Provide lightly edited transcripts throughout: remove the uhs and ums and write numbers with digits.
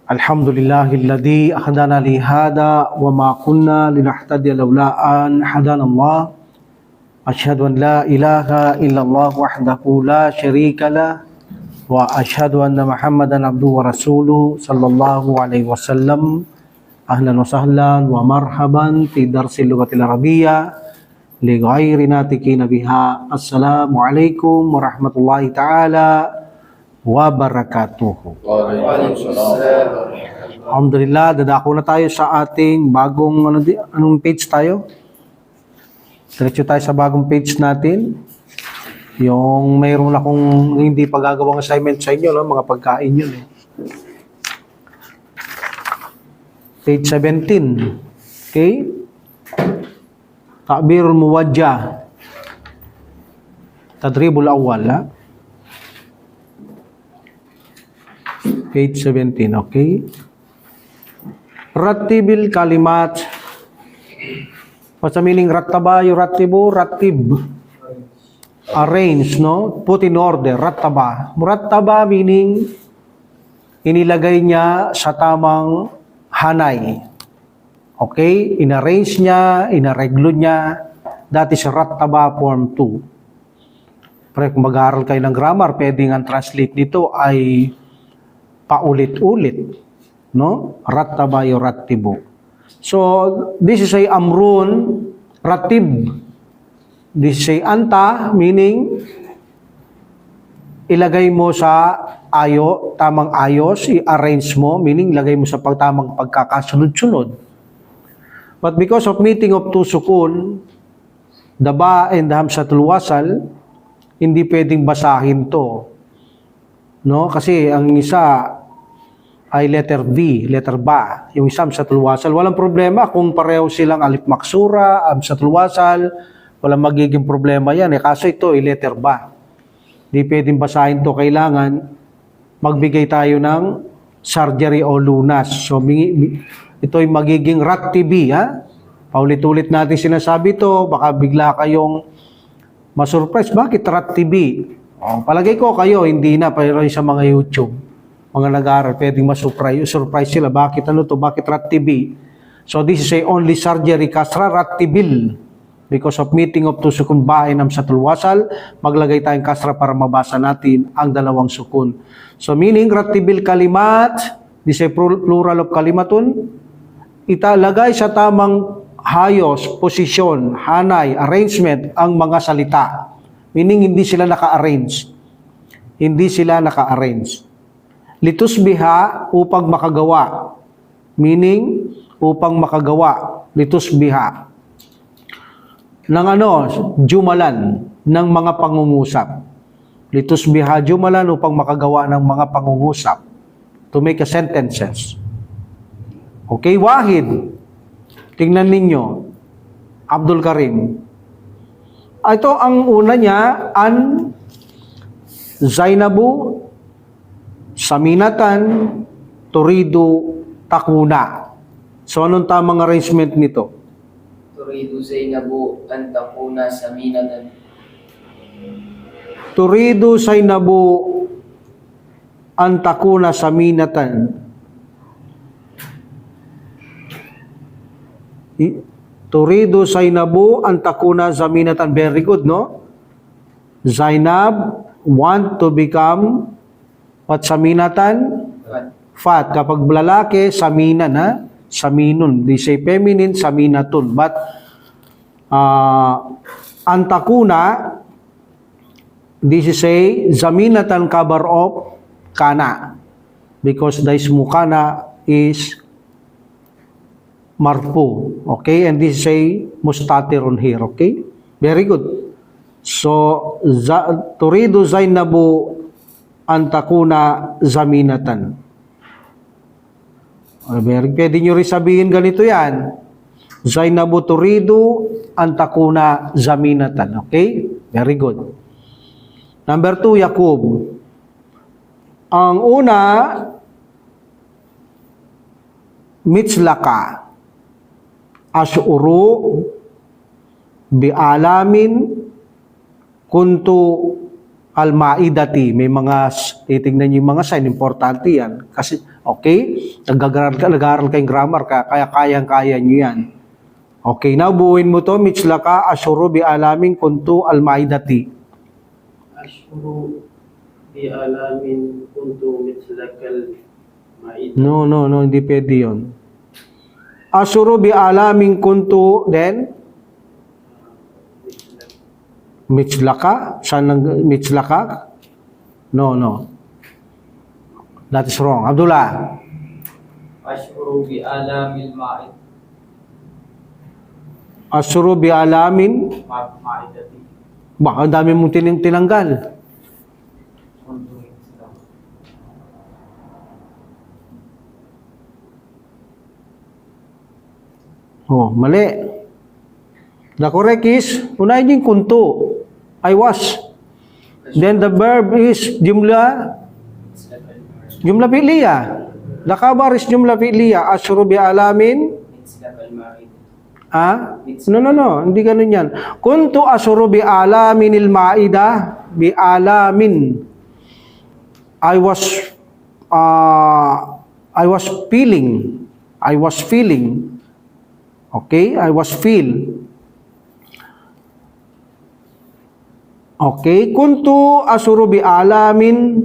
Alhamdulillahilladzi hadana li hada wa ma kunna linahtadiya laula an hadana Allah. Asyhadu an la ilaha illallah wahdahu la syarika lah wa asyhadu anna Muhammadan abduhu wa rasuluhu sallallahu alaihi wasallam. Ahlan wa sahlan wa marhaban fi darsil lughatil arabiyyah li ghairi natikina biha. Assalamualaikum warahmatullahi taala wabarakatuh. Alhamdulillah, dadako na tayo sa ating bagong anong page tayo? Diretso tayo sa bagong page natin. Yung mayroon akong hindi pa gagawang assignment sa inyo, no? Mga pagkain yun. Page 17. Okay? Ta'birul muwajjah. Tadribul awwal, ha? Page 17, okay? Rattibil kalimat. What's the meaning? Rattaba, yurattibu, rattib. Arrange, no? Put in order, rattaba. Murattaba meaning inilagay niya sa tamang hanay. Okay? Inarrange niya, inareglo niya. That is rattaba form 2. Pero kung mag-aaral kayo ng grammar, pwedeng ang translate nito ay paulit-ulit, no? Rattaba yurattibu. So this is a amrun rattib. This is a anta, meaning ilagay mo sa tamang ayos, i-arrange mo, meaning ilagay mo sa tamang pagkakasunod-sunod. But because of meeting of two sukun, the ba and the hamzatul wasal, hindi pwedeng basahin to. No? Kasi ang isa ay letter B, letter ba. Yung isa hamzatul wasal. Walang problema kung pareho silang alif maksura, hamzatul wasal. Walang magiging problema yan. Kaso ito ay letter ba. Hindi pwedeng basahin to. Kailangan magbigay tayo ng surgery o lunas. So ito ay magiging rattibi. Paulit-ulit natin sinasabi to. Baka bigla kayong masurprise. Bakit rattibi? Palagay ko kayo, hindi na, pero sa mga YouTube, mga nag-aaral, pwedeng surprise sila. Bakit ano to? Bakit rattibi? So this is a only surgery kasra rattibil. Because of meeting of two sukun ba and hamzatul wasal, maglagay tayong kasra para mabasa natin ang dalawang sukun. So meaning, rattibil kalimat, this is a plural of kalimatun, italagay sa tamang hayos, posisyon, hanay, arrangement, ang mga salita. Meaning, hindi sila naka-arrange. Hindi sila naka-arrange. Litusbiha, upang makagawa. Meaning, upang makagawa. Litusbiha. Ng jumalan, ng mga pangungusap. Litusbiha jumalan, upang makagawa ng mga pangungusap. To make a sentences. Okay, wahid. Tingnan ninyo. Abdul Karim. Ito ang una niya, an Zainabu saminatan turidu takuna. So anong tamang arrangement nito? Turidu Zainabu an takuna saminatan. Turidu Zainabu an takuna saminatan. Turidu Zainabu an takuna zaminatan. Very good, no? Zainab want to become what? Saminatan? Fat. Kapag lalaki, saminan, ha? Saminun. They say feminine, saminatun. But an takuna, this is a zaminatan cover of kana. Because the ismu kana is marfu. Okay? And this is a mustatirun here. Okay? Very good. So, turidu Zainabu an takuna zaminatan. Pwede nyo rin sabihin ganito yan. Zainabu turidu an takuna zaminatan. Okay? Very good. Number 2, Yakub. Ang una, mitslaka. Asyuru bi'alamin kuntu al-Maidati. May mga, titignan niyo yung mga sign, importante yan. Kasi, okay, nag-aaral kayong grammar, kaya kayang-kaya niyo yan. Okay, now buuin mo to, Mitslaka, Ashuru, Bi'alamin, Kuntu, al-Maidati. Ashuru bi alamin kuntu mithlakal ma'id. No, hindi pwede yun. Ashuru, Bi'alamin, Kuntu, then, Mitslaka? Saan ang Mitslaka? No. That is wrong. Abdullah. Ashuru bi alamil ma'id. Ashuru bi'alamin. Ma'idati. Baka ang dami mong tinanggal. Kuntu mithlak. Oh, mali. The correct is, unahin yung kuntu. I was. Then the verb is jumla fi'liya. The khabar is jumla fi'liya. Ashuru bi'alamin. Mitslakal ma'id. No. Hindi ganun yan. Kuntu ashuru bi'alaminil ma'ida. Bi'alamin. I was feeling. Okay? I was feel. Okay? Kuntu ashuru bi'alamin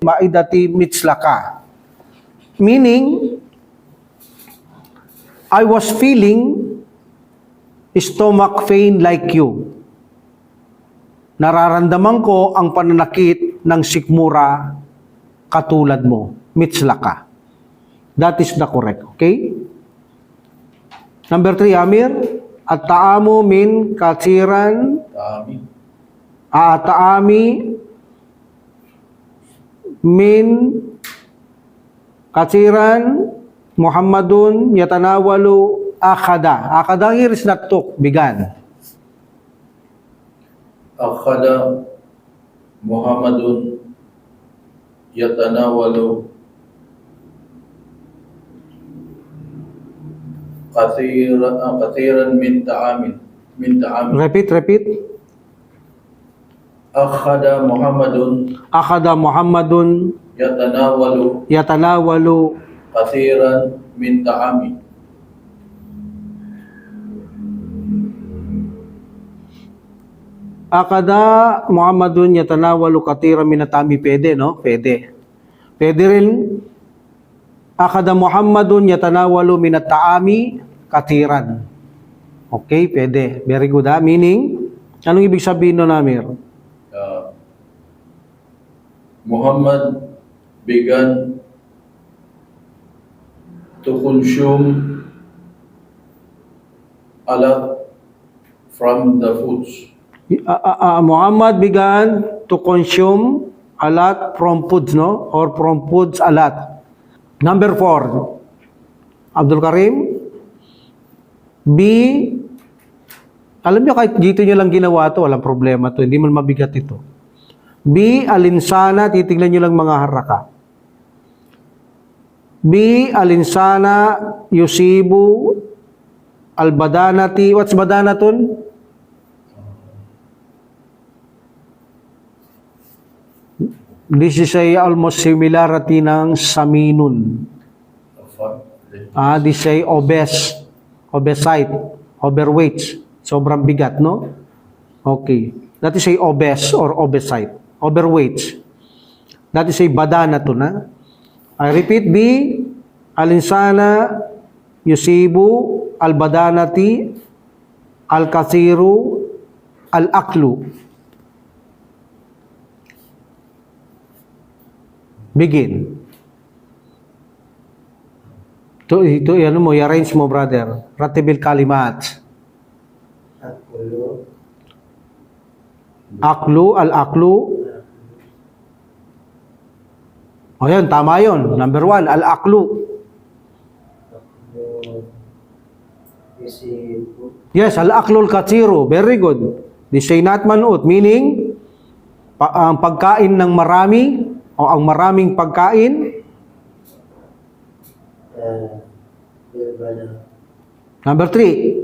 ma'idati mitslaka. Meaning, I was feeling stomach pain like you. Nararamdaman ko ang pananakit ng sikmura katulad mo. Mitslaka. That is the correct. Okay? Number 3, Amir. At-ta'amu min katiran. At-ta'ami min katiran. Muhammadun yatanawalu akhada. Akhada here is not took, began. Akhada Muhammadun yatanawalu kathiran min ta'amin. Repeat. Akhada Muhammadun Yatanawalu kathiran min ta'amin. Akada Muhammadun yatanawalu katira minatami. Pwede, no? Pwede. Pwede rin. Akada Muhammadun yatanawalu minataami katiran. Okay, pwede. Very good, ha? Meaning, anong ibig sabihin nun, Amir? Muhammad began to consume a lot from the foods. Muhammad began to consume a lot from foods, no? Or from foods a lot. Number 4. Abdul Karim. B. Alam niyo, kahit dito niyo lang ginawa to, walang problema to. Hindi man mabigat ito. B. Alinsana. Titignan niyo lang mga haraka. B. Alinsana yusibu al-badanati. What's badanatun? This is almost similarity ng saminun. This is obesite, overweight. Sobrang bigat, no? Okay. That is obese or obesite. Overweight. That is badanatun, ha? I repeat, B. Alinsana yusibu al-badanati al-kathiru al-aklu. Begin. Ito, ano mo, i-arrange mo, brother. Ratibil kalimat. Aklu, al-aklu. O yan, tama yun. Number 1, al-aklu. Yes, al-aklu al-kathiru. Very good. They say not manut, meaning, ang pagkain ng marami, o ang maraming pagkain. Number 3.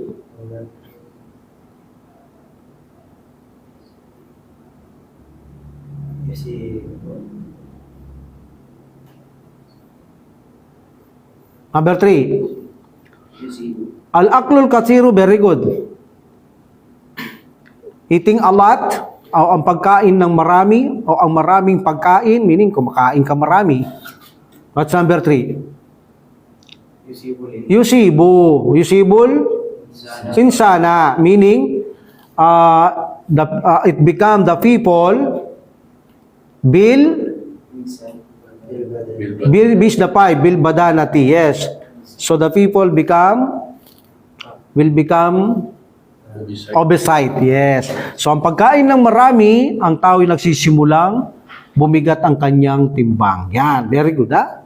Kasi Number 3. yusibu. Al-aklul kathiru, very good. Eating a lot, o ang pagkain ng marami, o ang maraming pagkain, meaning kumakain ka marami. What's number 3? Yusibu lil Yusibul sinsana, meaning it become the people bil insan. bil badanati, yes. So the people will become obesite, yes. So ang pagkain ng marami, ang tao ay nagsisimulang bumigat ang kanyang timbang. Yan, very good, ha?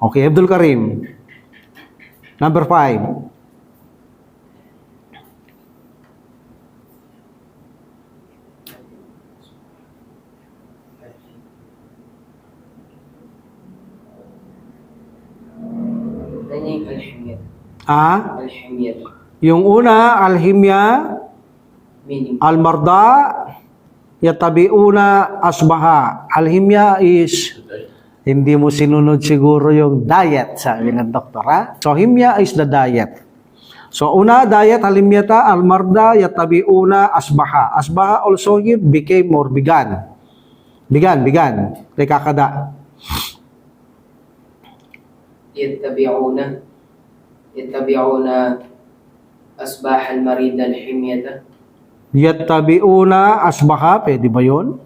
Okay, Abdul Karim. Number 5. Ano yung alhimyat? Alhimyat. Yung una, alhimya, Meaning, almarda, yatabiuna, asbaha. Alhimya is, hindi mo sinunod siguro yung diet, sabi ng doktor, ha? So, himya is the diet. So, una, diet, halimyata, almarda, yatabiuna, asbaha. Asbaha also here became or began. Began. Rekakada. يتبعون أصباح المريض الحمية. Yatabiuna, asbaha. Pwede ba yun?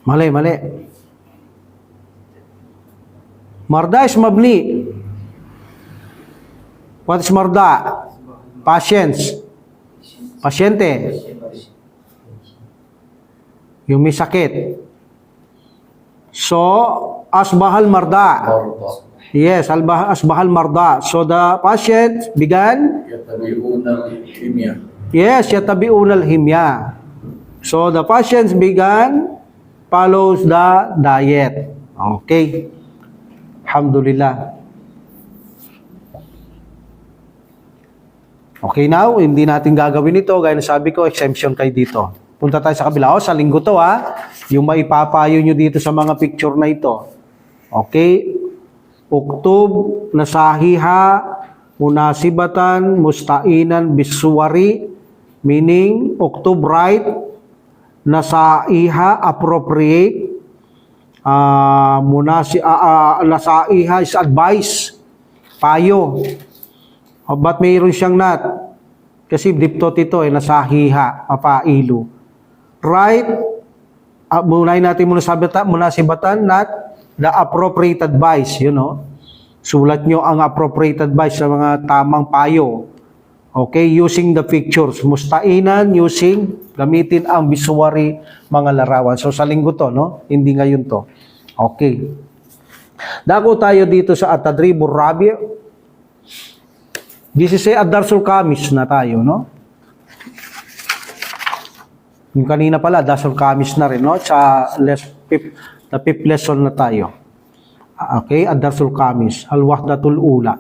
Mali. Marda is mabni. What is marda? Patience. Pasyente. Yung may sakit. So, asbahal marda. Yes, asbahal marda. So, the patient began? Yatabi'una al-himya. Yes, yatabi'una al-himya. So, the patients began, follows the diet. Okay. Alhamdulillah. Okay, now, hindi natin gagawin ito. Gaya na sabi ko, exemption kayo dito. Punta tayo sa kabila. Sa linggo to, ha. Yung maipapayo nyo dito sa mga picture na ito. Okay. Uktub, nasahiha, munasibatan, mustainan, bisuwari. Meaning, uktub, right. Nasaiha, appropriate. Nasaiha is advice. Payo. Ba't mayroon siyang not? Kasi diptot ito, nasahiha, papailo. Right, munay natin munasibatan, not the appropriate advice, Sulat nyo ang appropriate advice sa mga tamang payo. Okay, using the pictures. Mustainan, gamitin ang visuary, mga larawan. So, sa linggo to, Hindi ngayon to. Okay. Dako tayo dito sa At-Tadribur Rabi'. This is Ad-Darsul Khamis na tayo, Yung kanina pala, Darsul Khamis na rin, Sa the fifth lesson na tayo. Okay, Ad-Darsul Khamis. Al-Wahdatul Ula.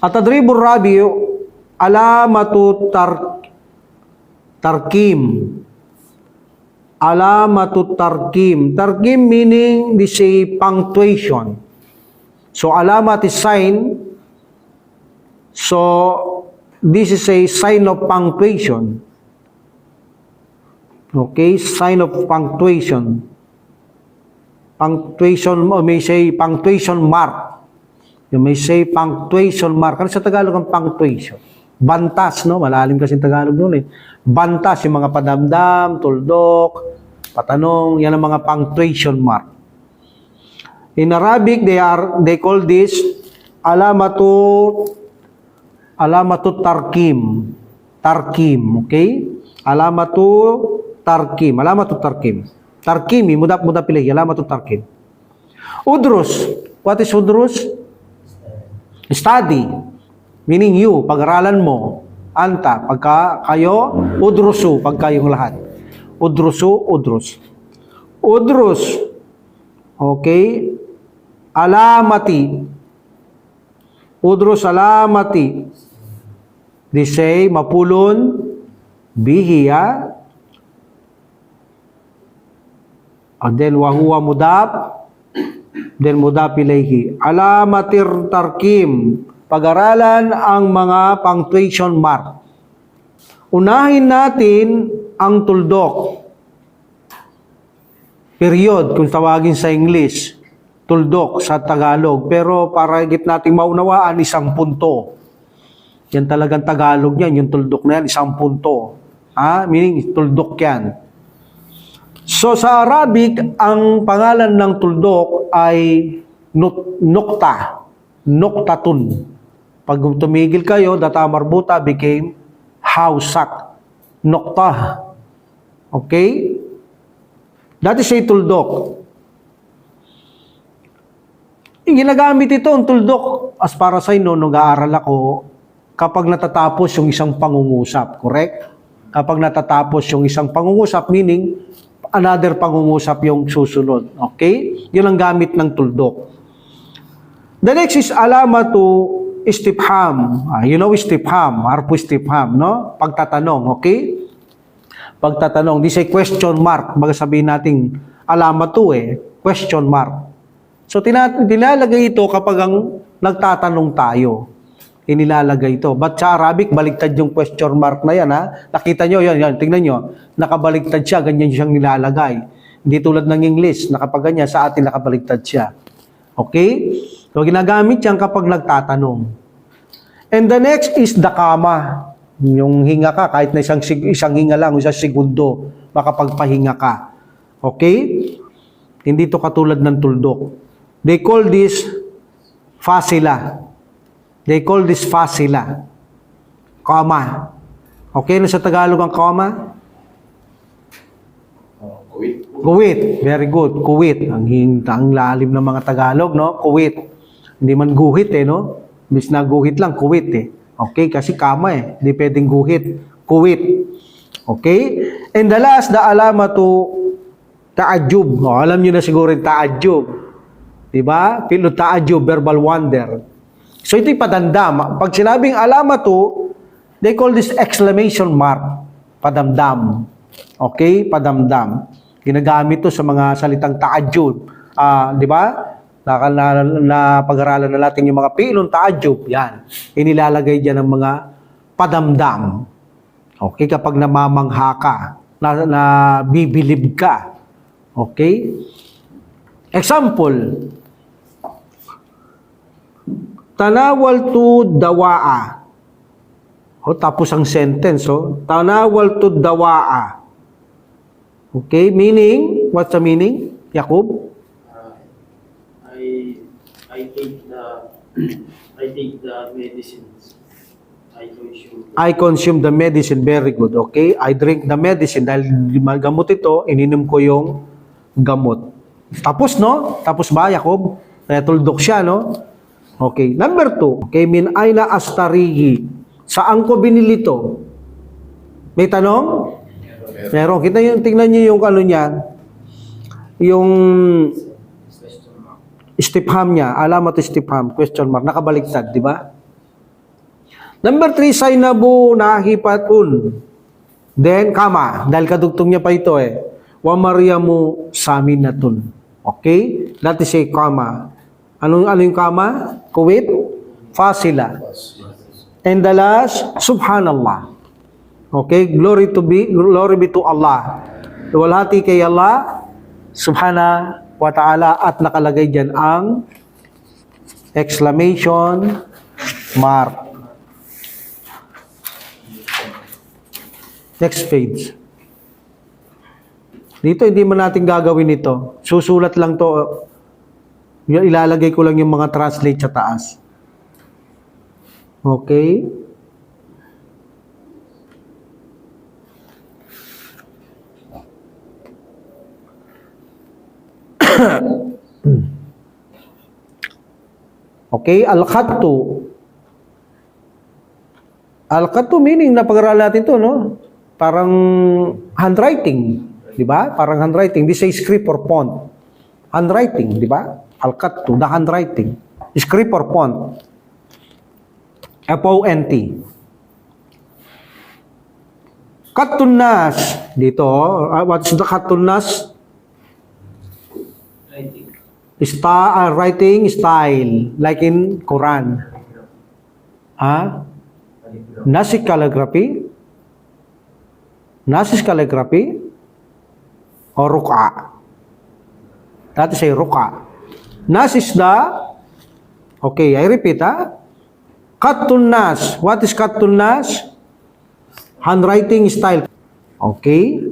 At-Tadribur Rabi', alamatu tarkim. Alamatu tarkim. Tarkim meaning, this is punctuation. So, alamat is sign. So, this is a sign of punctuation. Okay, sign of punctuation. Punctuation, or may say punctuation mark. You may say punctuation mark. Ano sa Tagalog ang punctuation? Bantas, Malalim kasi Tagalog nun, Bantas, yung mga padamdam, tuldok, patanong, yan ang mga punctuation mark. In Arabic, they call this alamatu tarkim. Tarkim, okay? Alamatu tarkim. Tarkimi, muda pilih, alamatu tarkim. Udrus. What is udrus? Study. Meaning you, pag-aralan mo. Anta, pagka kayo, udrusu, pagka yung lahat. Udrus. Okay? Alamati. Udrus alamati. They say, mapulun bihiya. And then, wahuwa mudap. Then, mudap ilayhi. Alamatir tarkim. Pag-aralan ang mga punctuation mark. Unahin natin ang tuldok. Period, kung tawagin sa English. Tuldok sa Tagalog. Pero para higit nating maunawaan, isang punto. Yan talagang Tagalog yan. Yung tuldok na yan, isang punto. Meaning, tuldok yan. So, sa Arabic, ang pangalan ng tuldok ay nukta. Nuktatun. Pag tumigil kayo, data marbuta became hausak. Nukta. Okay? That is a tuldok. Ginagamit ito, ang tuldok, as para sa inyo, nung aaral ako, kapag natatapos yung isang pangungusap. Correct? Kapag natatapos yung isang pangungusap, meaning, another pangungusap yung susunod. Okay? Yun ang gamit ng tuldok. The next is alamatu istifham. You know istifham, harfu istifham, no? Pagtatanong, okay? Pagtatanong, this is question mark. Baga sabihin natin, alamatu question mark. So, nilalagay ito kapag ang nagtatanong tayo. Inilalagay ito. But sa Arabic, baliktad yung question mark na yan, ha? Nakita nyo, yan, tingnan nyo. Nakabaliktad siya, ganyan siyang nilalagay. Hindi tulad ng English, nakapaganyan, sa atin nakabaliktad siya. Okay? So, ginagamit yan kapag nagtatanong. And the next is the comma. Yung hinga ka, kahit na isang hinga lang, isang segundo, makapagpahinga ka. Okay? Hindi to katulad ng tuldok. They call this fasila. They call this fasila. Comma. Okay na sa Tagalog ang comma? Kuwit. Kuwit. Very good. Kuwit. Ang lalim ng mga Tagalog, no? Kuwit. Hindi man guhit, no? Bis na guhit lang, kuwit, Okay? Kasi kama, Hindi pwedeng guhit. Kuwit. Okay? And the last, the alamatu ta'ajub. Alam nyo na siguro yung ta'ajub. Diba? Pilo ta'ajub, verbal wonder. So, ito'y padamdam. Pag sinabing alamatu, they call this exclamation mark. Padamdam. Okay? Padamdam. Ginagamit to sa mga salitang ta'ajub. Diba? Pag-aralan na natin yung mga pilong ta'ajub. Yan. Inilalagay dyan ng mga padamdam. Okay? Kapag namamangha ka, na bibilib ka. Okay? Example. Tanawaltu dawaa. Tapos ang sentence. Tanawaltu dawaa. Okay? Meaning? What's the meaning? Yakub? I take the medicines. I consume the medicine. Very good. Okay? I drink the medicine. Dahil gamot ito, ininom ko yung gamot. Tapos, no? Tapos ba, Yakub? Tuldok siya, no? Okay. Number 2. Okay, min aina astarigi. Saan ko binili to? May tanong? Meron. Kita yung, tingnan niyo yung ano niya. Yung istifham niya. Alamat istifham. Question mark. Nakabaliktad, di ba? Number 3, saynabu nahipatun. Then, kama. Dahil kadugtong niya pa ito Wa maryamu saminatun. Okay? That is a comma. Ano yung comma? Kuwit? Fasila. And the last, subhanallah. Okay? Glory be to Allah. Luwalhati kay Allah, subhana wa ta'ala, at nakalagay dyan ang exclamation mark. Next page. Dito, hindi man natin gagawin ito. Susulat lang to. Ilalagay ko lang yung mga translate sa taas. Okay? Okay? Al-khattu. Al-khattu meaning, napag-aralan natin to, no? Parang handwriting. Di ba? Parang handwriting. This is script or font. Handwriting, di ba? Al-khattu, the handwriting. Script or font. F-O-N-T. Katunas. Dito, what's the katunas? Writing. Writing style, like in Quran. Nasi calligraphy? Nasi calligraphy? Or ruka? That is a ruka. Nas is the, okay, I repeat, Katunas. What is katunas? Handwriting style. Okay.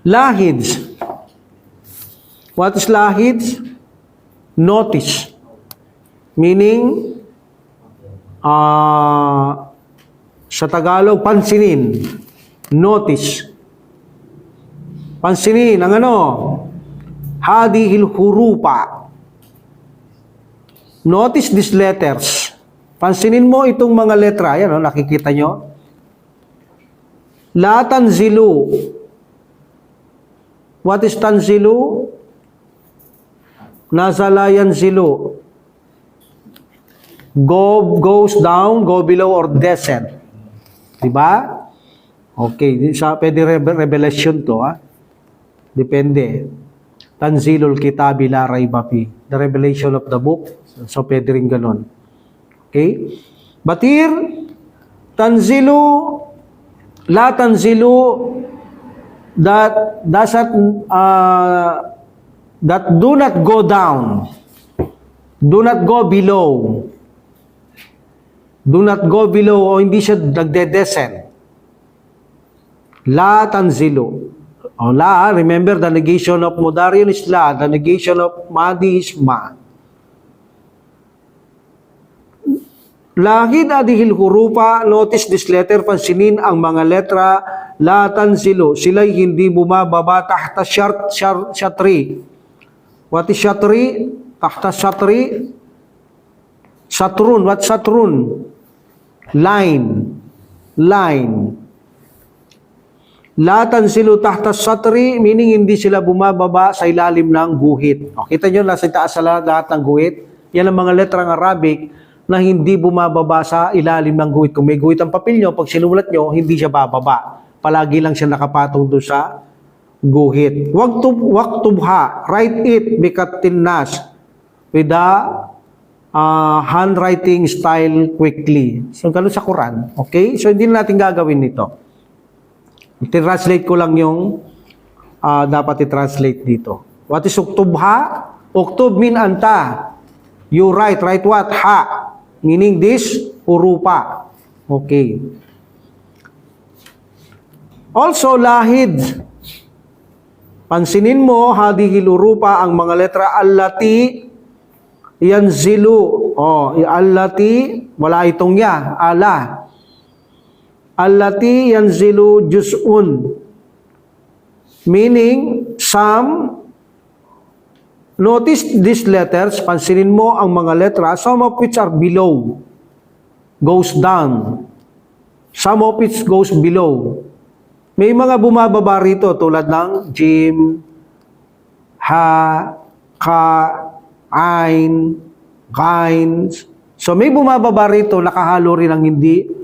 Lahids. What is lahids? Notice. Meaning, sa Tagalog, pansinin. Notice. Pansinin, ang ano? Hadihil hurupa. Notice these letters. Pansinin mo itong mga letra. Ayan, nakikita nyo. La tanzilu. What is tanzilu? Nazala yanzilu. Goes down, go below, or descend. Diba? Okay, pwede revelation to, Depende. Tanzilul kitabi la raiba fi. The revelation of the book. So, pwede rin ganun. Okay? But here, tanzilu, la tanzilu, that do not go down. Do not go below. Do not go below o hindi siya nagde-descend. La tanzilu. O la, remember the negation of Mudarion is la, the negation of Madi is ma. Lahid adihil hurupa, notice this letter, pansinin ang mga letra, la tanzilu, sila'y hindi bumababa tahta syatri. What is syatri? Tahta syatri? Satrun, what satrun? Line. Line. La tanzilu tahta satri, meaning hindi sila bumababa sa ilalim ng guhit. O, kita nyo, nasa taas sa lahat ng guhit. Yan ang mga letrang Arabic na hindi bumababa sa ilalim ng guhit. Kung may guhit ang papel nyo, pag sinulat nyo, hindi siya bababa. Palagi lang siya nakapatong doon sa guhit. Waktubha, write it bikatin nas with the handwriting style quickly. So, ganun sa Quran. Okay? So, hindi natin gagawin nito. I-translate ko lang yung dapat i-translate dito. What is uktubha? Uktub mean anta. You write what? Ha. Meaning this, urupa. Okay. Also, lahid. Pansinin mo, hadihil urupa, ang mga letra allati, yanzilu. Allati, wala itong ya. Ala. Allati yanzilu juz'un. Meaning, some, notice these letters, pansinin mo ang mga letra, some of which are below, goes down. Some of which goes below. May mga bumababa rito tulad ng jim, ha, ka, ain, kain. So may bumababa rito, nakahalo rin ang hindi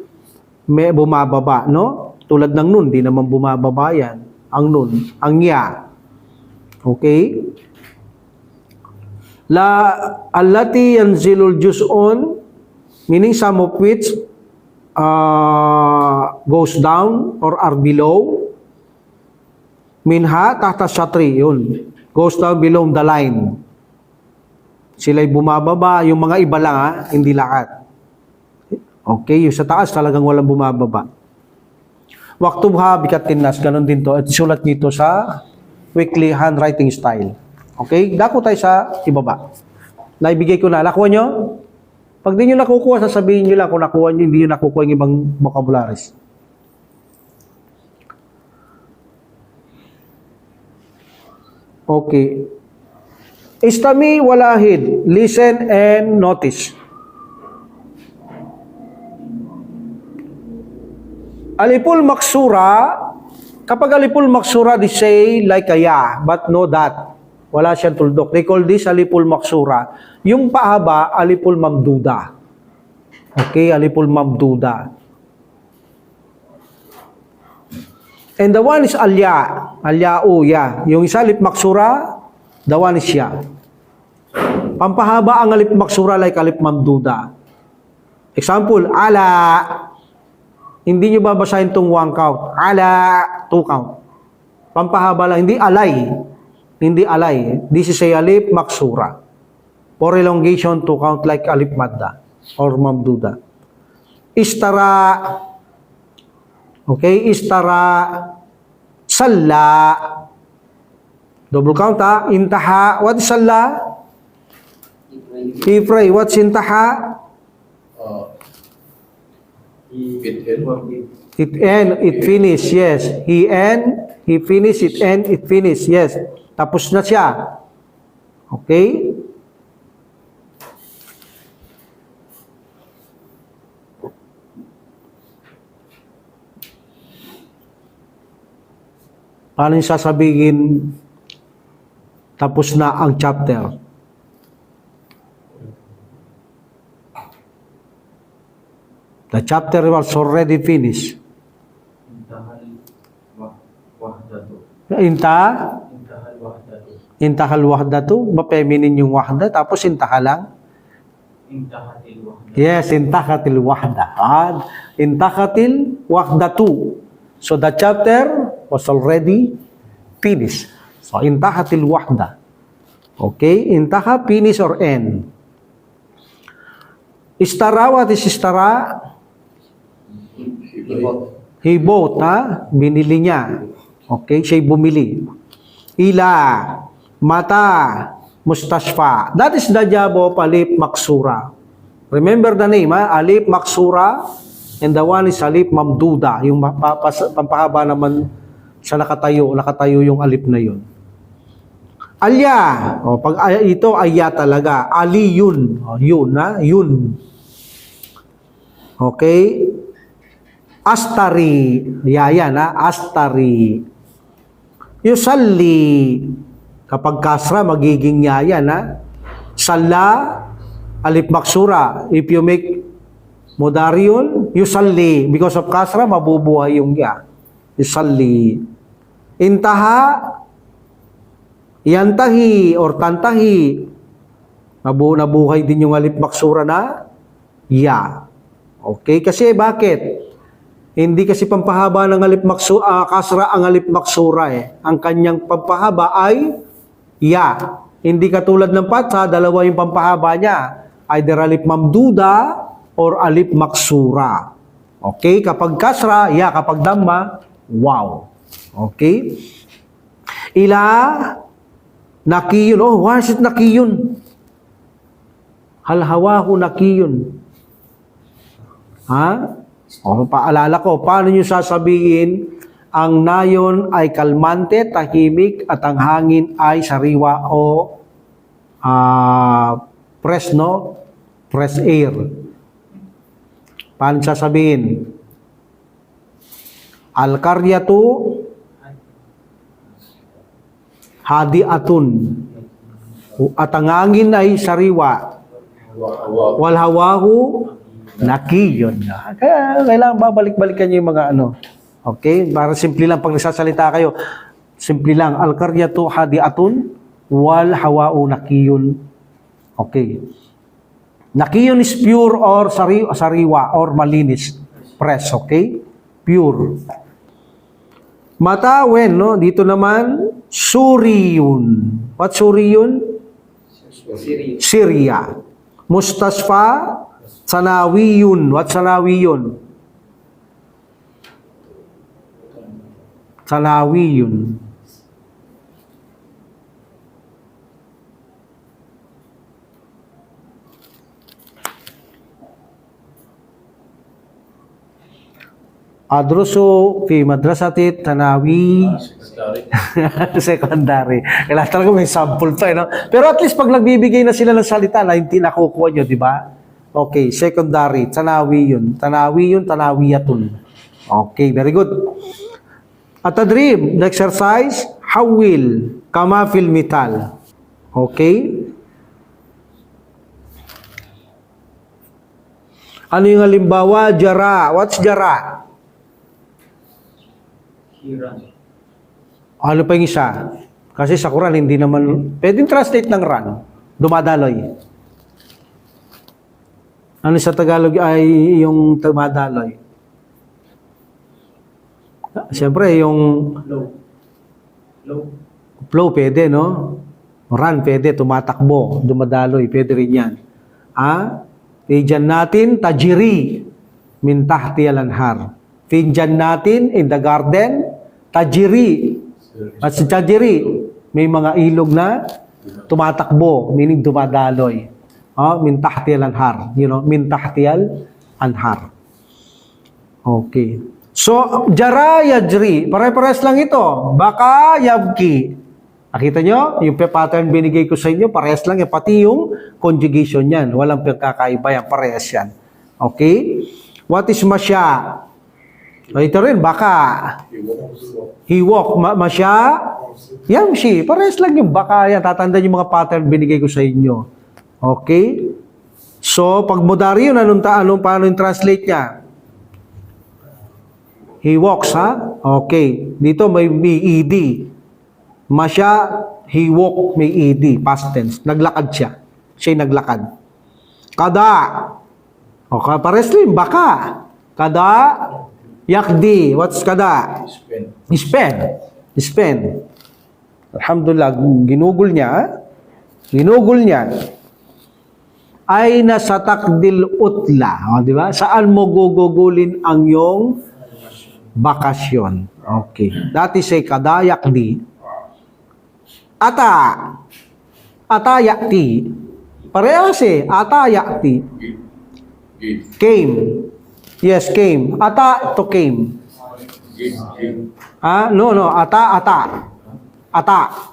may bumababa, no? Tulad ng nun, di naman bumababa yan. Ang nun, ang ya. Okay? La allati yanzilul juz'un, meaning some of which goes down or are below. Minha tahta syatri, yun. Goes down below the line. Sila'y bumababa, yung mga iba lang, hindi lahat. Okay, yung sa taas talagang walang bumababa. Waktubha bikatin nas, ganun din to. At sulat nito sa weekly handwriting style. Okay, dako tayo sa ibaba. Naibigay ko na. Nakuha nyo? Pag di nyo nakukuha, sasabihin nyo lang kung nakuha nyo, hindi nyo nakukuha yung ibang vocabularies. Okay. Istami walahid. Listen and notice. Alipul maksura, kapag alipul maksura, they say like a ya, but no that. Wala siyang tuldok. They call this alipul maksura. Yung pahaba, alipul mamduda. Okay, alipul mamduda. And the one is alya. Alyao, ya. Yung isa alif maksura, the one is ya. Pampahaba ang alif maksura like alif mamduda. Example, ala. Hindi nyo babasahin itong 1 count. Ala, 2 count. Pampahaba lang, hindi alay. Hindi alay. This is a alif maksura. For elongation, 2 count like alif madda or mamduda. Istara. Okay, istara. Salla. Double count ha. Intaha. What is salla? Ifray. What's intaha? It end. It It end, it finish, yes. He end, he finish, it end, it finish, yes. Tapos na siya. Okay? Paano yung sasabihin tapos na ang chapter? The chapter was already finished. Intahal wahdatu. Intahal wahdatu. Intahal wahdatu, ma-feminine yung wahda, tapos intaha lang. Intahatil wahdatu. Yes, intahatil wahda. Intahatil wahdatu. So the chapter was already finished. So intahatil wahda. Okay, intaha, finish or end. Istara, what is istara? He bought, ha? Binili niya. Okay, siya'y bumili. Ila, mata, mustasfa. That is the job of alif maksura. Remember the name, ha? Alif maksura, and the one is alif mamduda. Yung pampahaba naman sa nakatayo yung alif na yun. Alya, o, pag ito aya talaga. Ali yun. O, yun, ha? Yun. Okay? Astari. Yan, ha? Astari. Yusalli. Kapag kasra, magiging yan, ha? Salla, alif maksura. If you make modarion, yusalli. Because of kasra, mabubuhay yung ya. Yusalli. Intaha, yantahi or tantahi. Nabuhay din yung alif maksura na ya. Okay? Kasi bakit? Hindi kasi pampahaba ng alif maksura, kasra ang alif maksura eh. Ang kanyang pampahaba ay ya. Hindi katulad ng patsa, dalawa yung pampahaba niya. Either alif mamduda or alif maksura. Okay? Kapag kasra, ya. Kapag damma, wow. Okay? Ila, nakiyun. Oh, why is it nakiyun? Halhawahu nakiyun. Ha? O, paalala ko, paano nyo sasabihin ang nayon ay kalmante, tahimik, at ang hangin ay sariwa o fresh, no? Fresh air. Paano sasabihin? Al-karyatu hadiatun. At ang hangin ay sariwa. Walhawahu nakiyun. Kaya kailangan babalik-balikan niyo yung mga ano. Okay? Para simple lang pag nagsasalita kayo. Simple lang. Al-karyatu hadiatun wal hawa'u nakiyun. Okay. Nakiyun is pure or sariwa or malinis. Fresh. Okay? Pure. Mata when, no? Dito naman, suriyun. What suriyun? Syria. Mustasfa, sanawiyun. What sanawiyun? Sanawiyun. Adrusu fi madrasati tanawi secondary. Kailangan talaga may sample pa, no? Pero at least pag nagbibigay na sila ng salita na hindi nakukuha nyo, di ba? Okay, secondary, tanawiyun, tanawiyatun. Okay, very good. At tadrib, the exercise, hawil, kama fil mital. Okay? Ano yung halimbawa? Jara. What's jara? Kiran. Ano pa yung isa? Kasi sa Quran, hindi naman, pwedeng translate ng ran. Dumadaloy. Ano sa Tagalog ay yung dumadaloy? Siyempre, yung Low. Low. flow, pwede, no? Run, pwede. Tumatakbo. Dumadaloy, pwede rin yan. Diyan natin, tajiri. Min tahti al-anhar. Diyan natin, in the garden, tajiri. At si tajiri, may mga ilog na tumatakbo, meaning dumadaloy. Min tahti al-anhar. You know, min tahti al-anhar. Okay. So, jara yajri. Pare-pares lang ito. Baka yabki. Nakita nyo? Yung pattern binigay ko sa inyo, parehas lang. Pati yung conjugation yan. Walang pagkakaiba yan. Parehas yan. Okay? What is masya? Ito rin, baka. Hiwok. Masya? Yamshi. Parehas lang yung baka yan. Tatandaan yung mga pattern binigay ko sa inyo. Okay? So, pag modari yun, paano yung translate niya? He walks, ha? Okay. Dito may ED. Masya, he walk, may ED. Past tense. Naglakad siya. Siya'y naglakad. Kada. Okay, pares rin. Baka. Kada. Yakdi. What's kada? Spend. Spend. Alhamdulillah. Ginugol niya, ha? Ginugol niya. Ay nasa takdil utla. O, di ba? Saan mo gugugulin ang iyong bakasyon? Okay. That is a kadayakdi. Atayakti. Parehas eh. Atayakti. Came. Yes, came. Ata to came. No. Ata.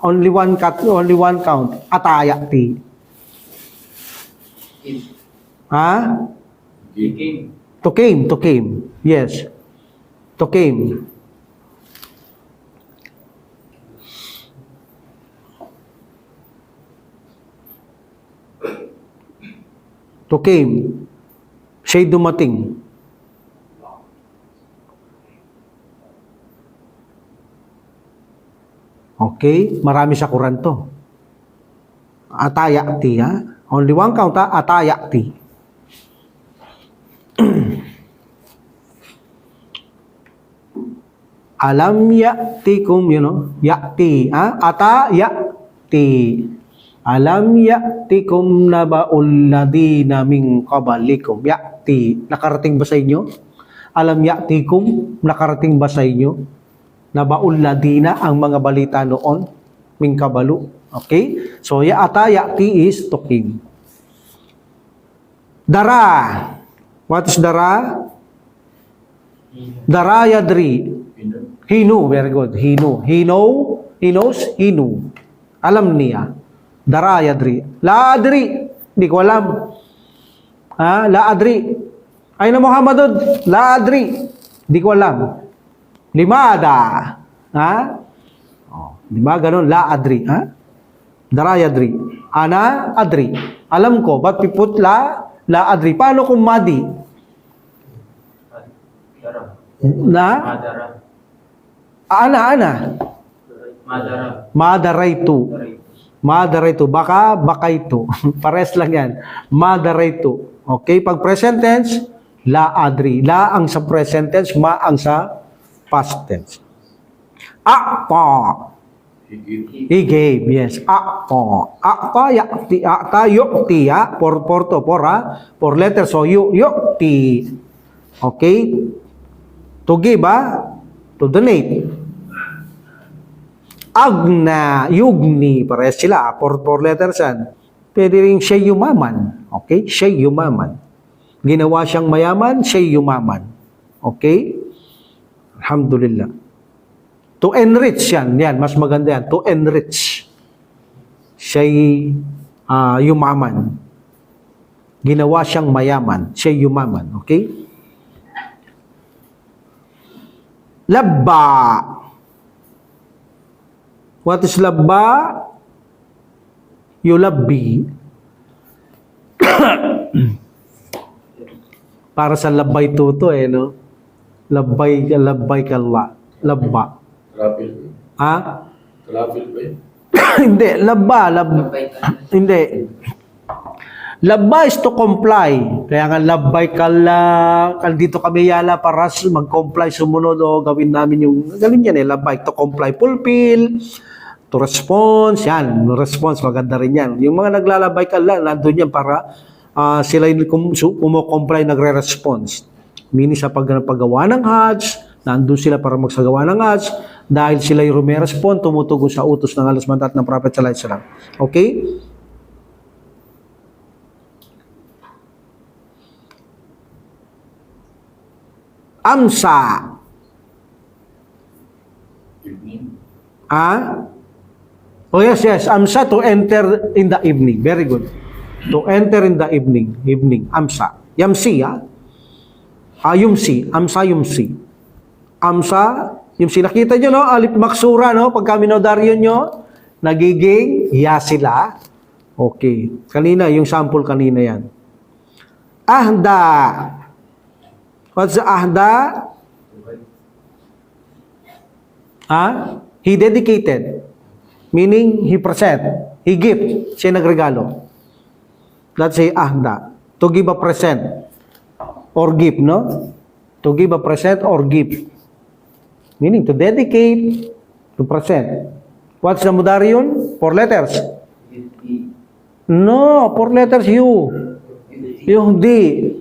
Only one count. Atayakti. He came. To came. Yes. To came. To came. Siya'y dumating. Okay? Marami sa Quran to. Atayakti, ha? Only one count, ha? Atayakti. Alam ya'tikum, ya'ti, ha? Ata ya'ti. Alam ya'tikum naba'ul ladina min qabalikum. Ya'ti. Nakarating ba sa inyo? Alam ya'tikum, nakarating ba sa inyo? Naba'ul ladina, ang mga balita noon, min kabalu. Okay? So, ata ya'ti is tukim. Dara. What is dara? Dara yadri. Hinu, very good. Hinu. He knows, hinu. Alam niya. Dara yadri. La adri. Di ko alam. La adri. Ay na Muhammadun. La adri. Di ko alam. Limada. Di ba ganun? La adri. Dara yadri. Ana adri. Alam ko. But we put la adri. Paano kung madi? Dara. Na? Madara. Ana. Madara. Madaraitu. Madaraitu. Bakaitu. Pares lang yan. Madaraitu. Okay? Pag present tense, la adri. La ang sa present tense, ma ang sa past tense. Akta. He gave. Yes. Akta. Akta yakti. Akta yukti. For letter. So, yukti. Okay? To give, to donate. Agna, yugni, parehas sila, for letters yan. Pwede rin siya yumaman. Okay? Siya yumaman. Ginawa siyang mayaman, siya yumaman. Okay? Alhamdulillah. To enrich yan. Yan, mas maganda yan. To enrich. Siya yumaman. Ginawa siyang mayaman, siya yumaman. Okay? Labba. What is labba? Yulabbi. Para sa labbay tuto no? Labbay ka Allah. Labba. Traffic. Ha? Traffic ba yun? Hindi, labba. Labay ka. Hindi. Labba is to comply. Kaya nga labbay dito kami yala para mag-comply, sumunod o gawin namin yung, galing yan labbay. To comply, fulfill, to response, yan. Response, maganda rin yan. Yung mga naglalabay nandun yan para sila yung kumo-comply, nagre-response. Meaning sa paggawa ng Hajj, nandun sila para magsagawa ng Hajj, dahil sila yung rumirespond, tumutugon sa utos ng Allah SWT ng Prophet sallallahu alaihi wasallam. Okay? Amsa. Evening. Oh yes. Amsa, to enter in the evening. Very good. To enter in the evening. Evening. Amsa. Yamsi, yumsi. Amsa, yumsi. Amsa, yumsi. Nakita nyo, no? Alip maksura, no? Pagka minodaryo nyo, nagiging ya sila. Okay. Kanina, yung sample kanina yan. Ahda. What's the ahda? He dedicated. Meaning, he present. He give. Siya nagregalo. Let's say ahda. To give a present. Or give, no? To give a present or give. Meaning, to dedicate, to present. What's the mudariyun? 4 letters. No, 4 letters, you. Yuhdi.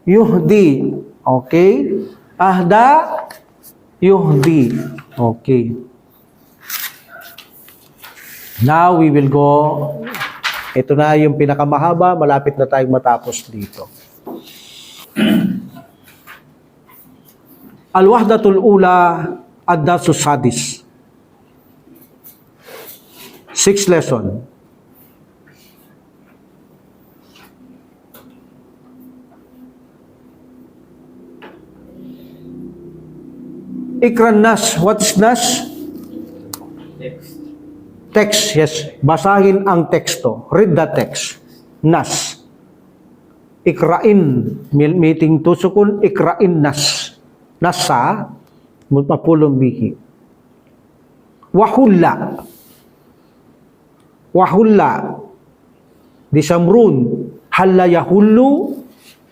Yuhdi. Okay? Ahda, yuhdi. Okay. Now, we will go. Ito na yung pinakamahaba. Malapit na tayong matapos dito. Al-wahdatul ula ad-darsus sadis. 6th lesson. Ikran nas. What is nas? Next. Text, yes. Basahin ang teksto. Read the text. Nas. Ikrain. Meeting tusukun. Ikrain nas. Nasa. Mapulong bihi. Wahulla. Wahulla. Disamrun. Halla yahullu.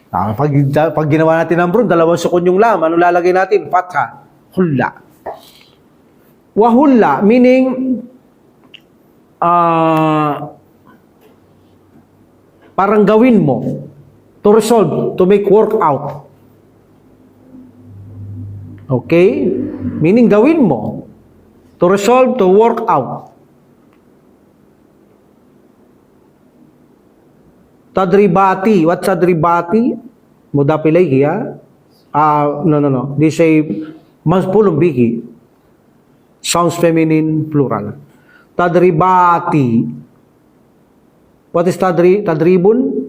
Pag ginawa natin ang brun, 2 sukun yung lam. Ano lalagay natin? Fatha. Hulla. Wahulla, meaning parang gawin mo. To resolve, to make work out. Okay? Meaning gawin mo. To resolve, to work out. Tadribati. What's tadribati? Mudapilayhi, no. They say, Manspulong bihi. Sounds feminine, plural. Tadribati. What is tadribun?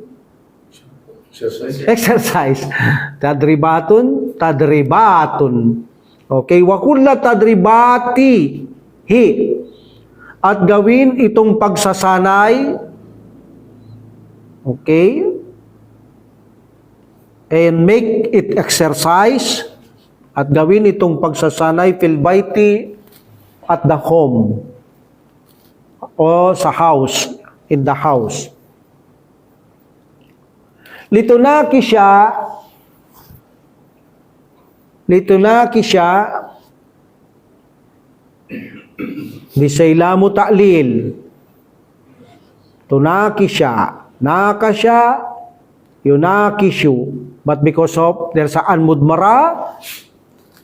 Exercise. Tadribatun. Okay. Wakulla tadribati. At gawin itong pagsasanay. Okay. And make it exercise. At gawin itong pagsasanay fil baiti at the home o sa house, in the house. Litunaki siya bisaylamu ta'lil. Tunaki siya, naka siya, yunakishu. But because of there's an mudmara,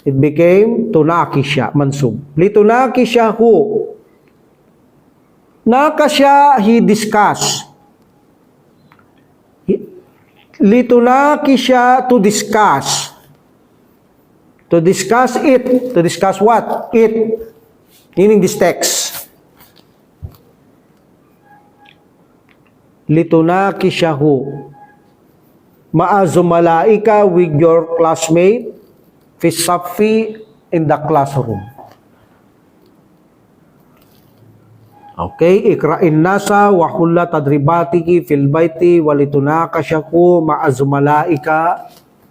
it became tunakisya, mansub. Litunakisya hu. Nakasya, he discuss. Litunakisya, to discuss. To discuss it. To discuss what? It. Meaning this text. Litunakisya hu. Ma'azumalaika with your classmate. Fisafi in the classroom. Okay, ikra'in nasa wa hulla tadribatiki fil baiti walitunakasyaku ma'azumalaika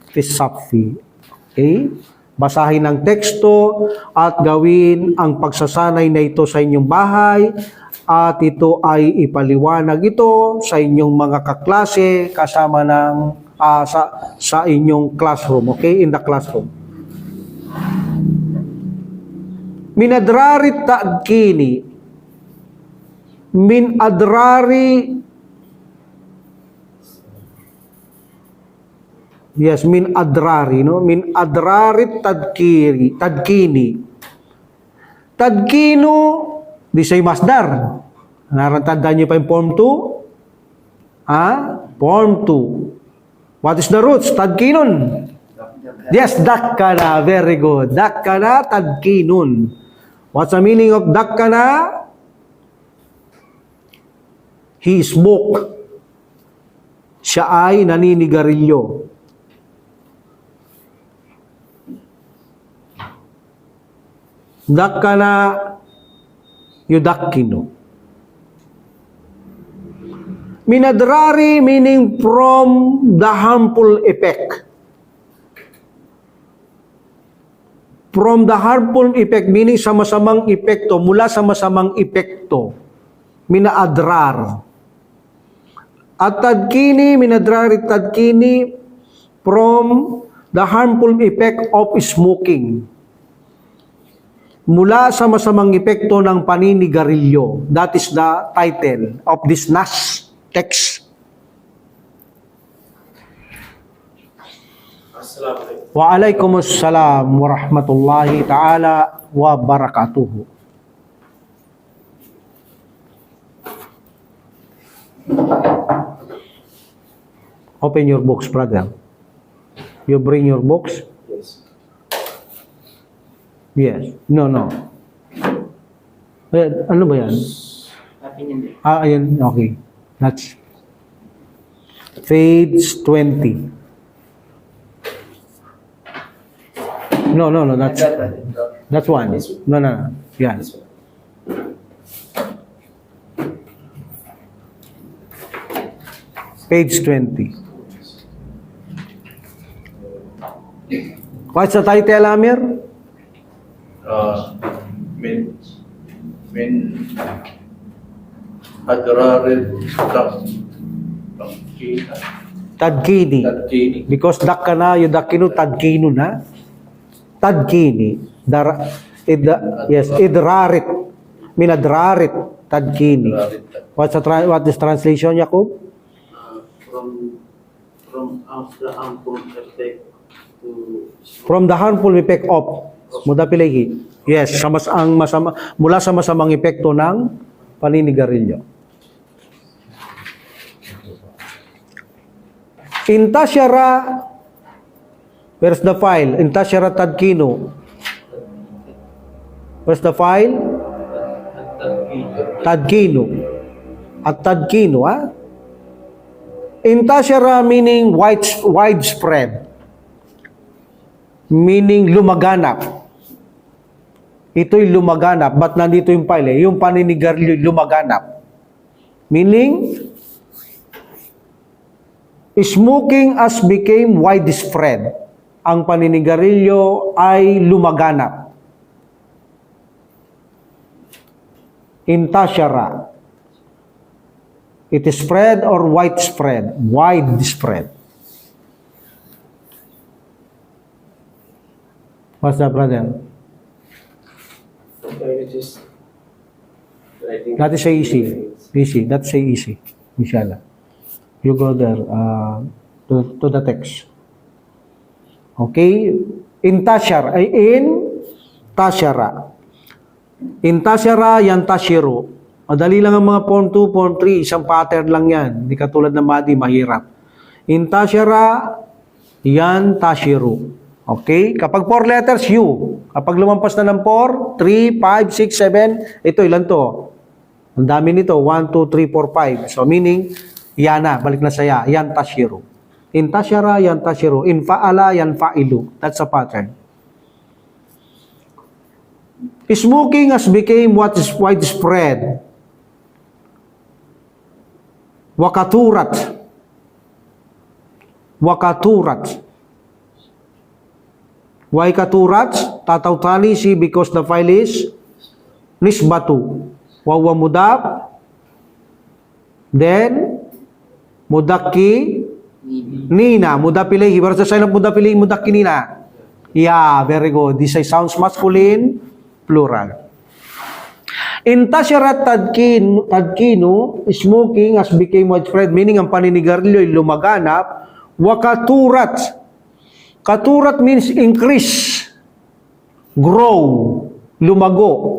fisafi. Okay? basahin ang teksto at gawin ang pagsasanay na ito sa inyong bahay at ito ay ipaliwanag ito sa inyong mga kaklase kasama ng sa inyong classroom, okay? In the classroom. Minadrari ta'kini. Min adrari. Yes, min adrari, no? Min adrari tadkini. Tadkino, di say masdar. Narantandaan niyo pa yung form 2? Form 2. What is the roots? Tadkinon. Yes, dakkana. Very good. Dakkana, tadkinun. What's the meaning of dakkana? He smoke. Siya ay naninigarilyo. Dakkana yudakkinu. Minadrari meaning from the harmful effect. From the harmful effect meaning sama-samang epekto, mula sa masamang epekto. Minaadrar. At tadkini, minadrari tadkini from the harmful effect of smoking. Mula sa masamang epekto ng paninigarilyo. That is the title of this nas text. Assalamualaikum. Waalaikumsalam warahmatullahi ta'ala wa barakatuhu. Open your books, brother. You bring your books? Yes. Yes. No. Ano ba yan? Opinion. Ayan. Okay. That's page 20. No. That's one. No. Yeah. Page 20. What's the title, Amir? Min adrarid Tadkini. tadkini. Because dakkana, yudakinu, tadkinu na. Tadkini. Yes, idrarit. Minadrarit. Tadkini. What is translation, Yakub? From the harmful effect to From the harmful effect of. Mudapilegi. Yes, mula sa masamang epekto ng paninigarilyo. Intasyara, where's the file? Intasyara tadkino. Where's the file? Tadkino. At tadkino, Intasyara meaning widespread. Meaning lumaganap. Ito'y lumaganap. Ba't nandito yung file? Yung paninigarilyo lumaganap. Meaning, smoking as became widespread. Ang paninigarilyo ay lumaganap. Intasyara. It is spread or widespread? Widespread. What's that, brother? That is easy. Easy. That's easy. Inshallah. You go there to the text. Okay? Intasyar ay tasyara. Intasyara yantashiru. Madali lang ang mga form 2, form 3. Isang pattern lang yan. Hindi katulad ng madi, mahirap. Intasyara yantashiru. Okay? Kapag 4 letters, U. Kapag lumampas na ng 4, 3, 5, 6, 7, ito, ilan to? Ang dami nito, 1, 2, 3, 4, 5. So, meaning, yana, balik na sa ya, yantashiru. Intasyara, yantashiru. Infa'ala, yanfa'ilu. That's a pattern. Smoking has became what is widespread. Wakaturat. Why katurat? Tatawtani si because the file is nisbatu. Wawa mudaf. Then, mudaki nina. Mudaf ilayhi. Where's the sign of mudaf ilayhi? Mudaki nina. Yeah, very good. This is sounds masculine, plural. Intasyarat tadkinu, smoking as became widespread, meaning ang paninigarilyo ay lumaganap. Wakaturat. Katurat means increase, grow, lumago,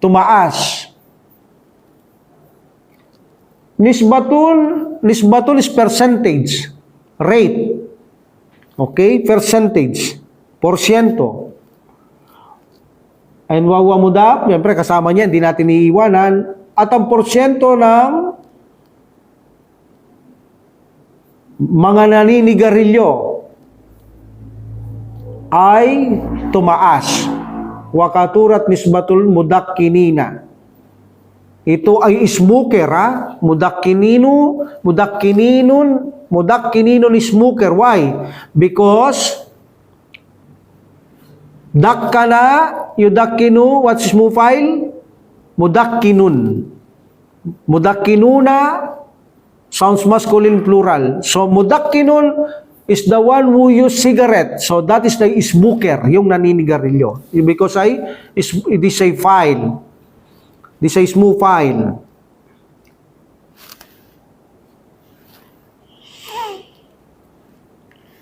tumaas. Nisbatun is percentage, rate. Okay? Percentage, porsyento. And wawa mudaf, siyempre kasama niya, hindi natin iiwanan. At ang porsyento ng mga naninigarilyo ay tumaas. Wakaturat nisbatul mudakkinina. Ito ay smoker, ha? Mudakkininun smoker. Why? Because dakkana, yudakkinu, what's mufile? Mudakkinun. Mudakkinuna sounds masculine plural. So, mudakkinun is the one who use cigarette. So, that is the smoker, yung naninigarilyo. Because it is a file. This is a smooth file.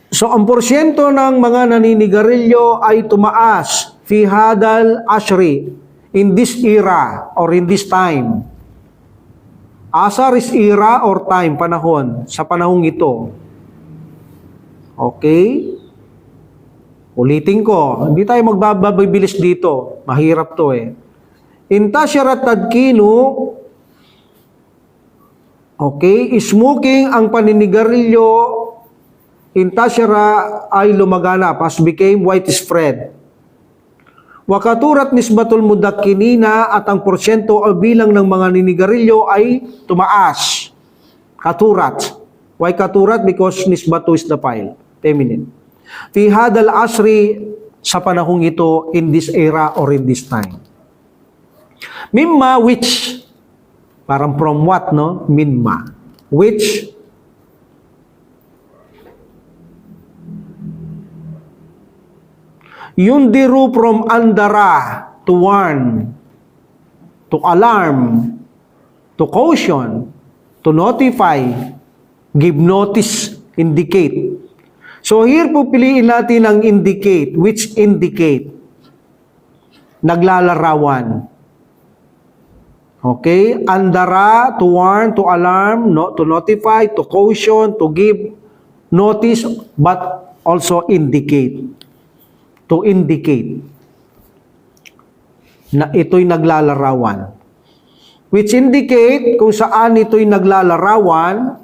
So, ang porsyento ng mga naninigarilyo ay tumaas fi hadal ashri in this era or in this time. Asar is era or time, panahon, sa panahong ito. Okay? Ulitin ko, hindi tayo magbabibilis dito. Mahirap to eh. Intasyarat tadkinu, okay, smoking ang paninigarilyo, intasyara ay lumaganap as became widespread. Wakaturat nisbatul mudakkinina at ang porsyento o bilang ng mga ninigarilyo ay tumaas. Katurat. Why katurat? Because nisbatu is the file. Feminine. Fi hadal asri, sa panahong ito, in this era or in this time. Mimma which, parang from what, no? Mimma. Which, yundiru from andara, to warn, to alarm, to caution, to notify, give notice, indicate. So here po piliin natin ang indicate, which indicate, naglalarawan. Okay? Andara, to warn, to alarm, to notify, to caution, to give notice, but also indicate. To indicate na ito'y naglalarawan. Which indicate kung saan ito'y naglalarawan,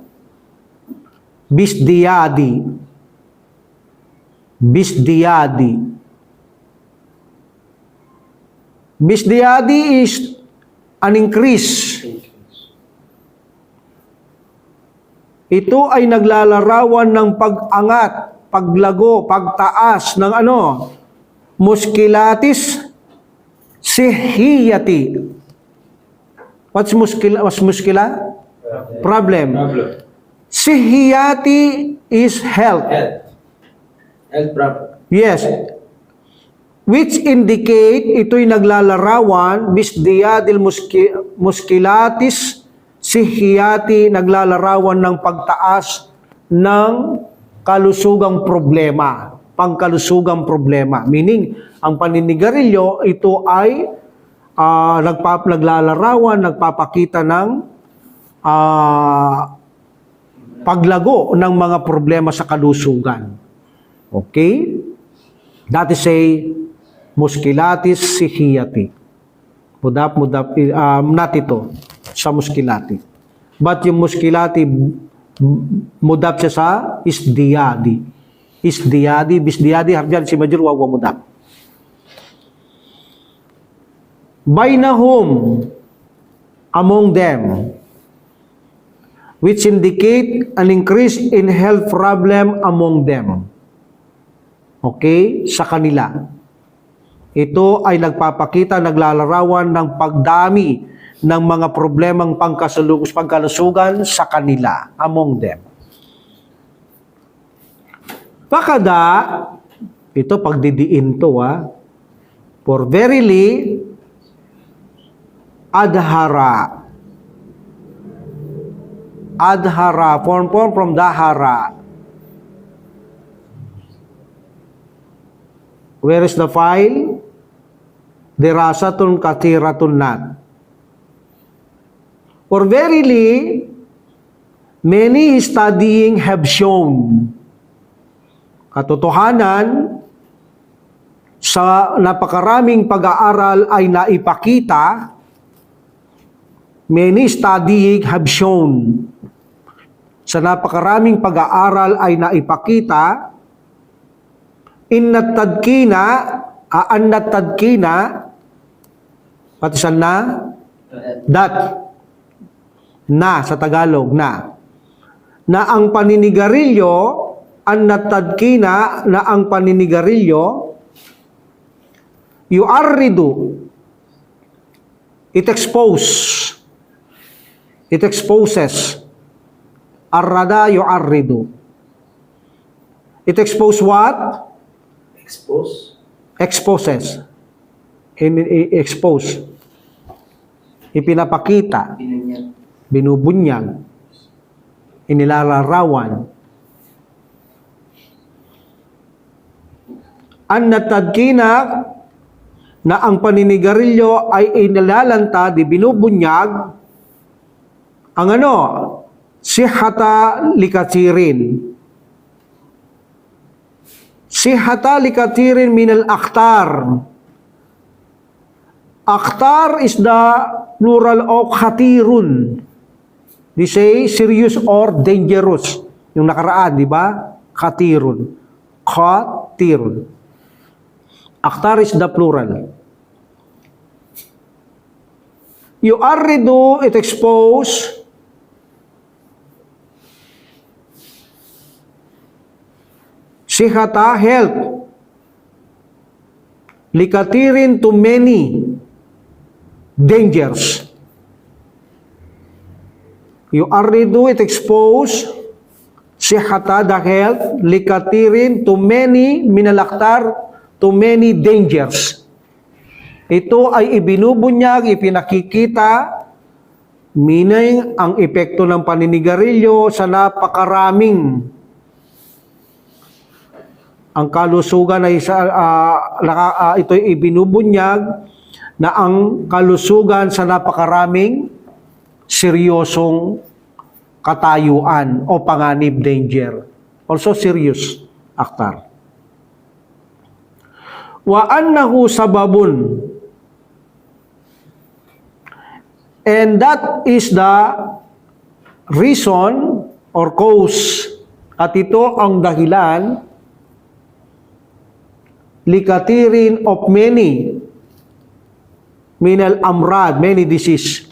bisdiyadi. Bisdiyadi. Bisdiyadi is an increase. Ito ay naglalarawan ng pag-angat, paglago, pagtaas ng ano? Muskilatis sihiyati. What's muskila? Problem. Sihiyati is health. Health problem. Yes. Which indicate ito'y naglalarawan bisdiyadil muskilatis sihiyati, naglalarawan ng pagtaas ng kalusugang problema, pangkalusugang problema. Meaning, ang paninigarilyo, ito ay naglalarawan, nagpapakita ng paglago ng mga problema sa kalusugan. Okay? That is a muskilatis sihiyati. Mudap, not ito, sa muskilati. But yung muskilati, mudap siya sa isdiyadi. Isdiyadi, bisdiyadi, harjan si majur wawa mudap. Bainahum, among them, which indicate an increase in health problem among them. Okay? Sa kanila. Ito ay nagpapakita, naglalarawan ng pagdami ng mga problemang pangkalusugan sa kanila, among them. Pakada, ito pagdidiin to for verily, adhara, form from dahara. Where is the file? Dirasatun kathiratun nat. For verily, many studying have shown. Katotohanan, sa napakaraming pag-aaral ay naipakita, many studying have shown. Sa napakaraming pag-aaral ay naipakita, annatadkina, patisan na, that, na sa Tagalog, na ang paninigarilyo, annatadkina, na ang paninigarilyo, yu'arridu, it exposes, arrada yu'arridu. It expose what? Exposes. Expose. Ipinapakita. Binubunyag. Inilalarawan. Annatadkina, na ang paninigarilyo ay inilalanta, di binubunyag, ang ano? Sihata likatirin. Sihata likatirin minal akhtar. Akhtar is the plural of khatirun. They say serious or dangerous. Yung nakaraan, di ba? Khatirun. Khatirun. Akhtar is the plural. Yu'arridu, it expose. Sihata, health. Likatirin to many dangers. Yu'arridu, it expose. Sihata, the health. Likatirin to many minalaktar, to many dangers. Ito ay ibinubunyag, ipinakikita, meaning ang epekto ng paninigarilyo sa napakaraming. Ang kalusugan ay ito'y ibinubunyag na ang kalusugan sa napakaraming seryosong katayuan o panganib, danger. Also serious, akhtar. Wa annahu sababun, and that is the reason or cause, at ito ang dahilan, likatirin of many minal amrad, many disease.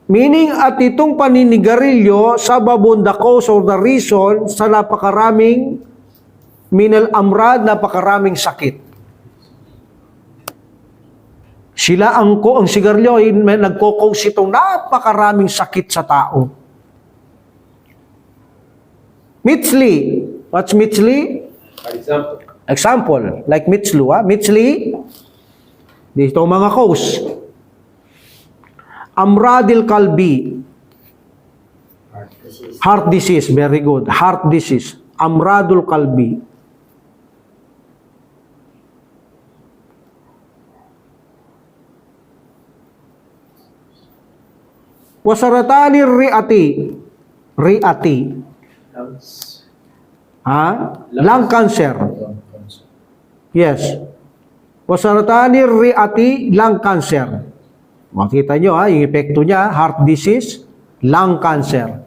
Meaning, at itong paninigarilyo, sababun, the cause or the reason, sa napakaraming minal amrad, napakaraming sakit. Sila ang sigarilyo ay nagko-cause itong napakaraming sakit sa tao. Mitzli. What's mitzli? Example. Like mitzlu. Mitzli. Dito mga cause. Amradil kalbi. Heart disease. Very good. Heart disease. Amradul kalbi. Wasaratani riati. Riati. Lung cancer. Yes. Wasaratani riati, lung cancer. Makita nyo yung epekto niya, heart disease, lung cancer.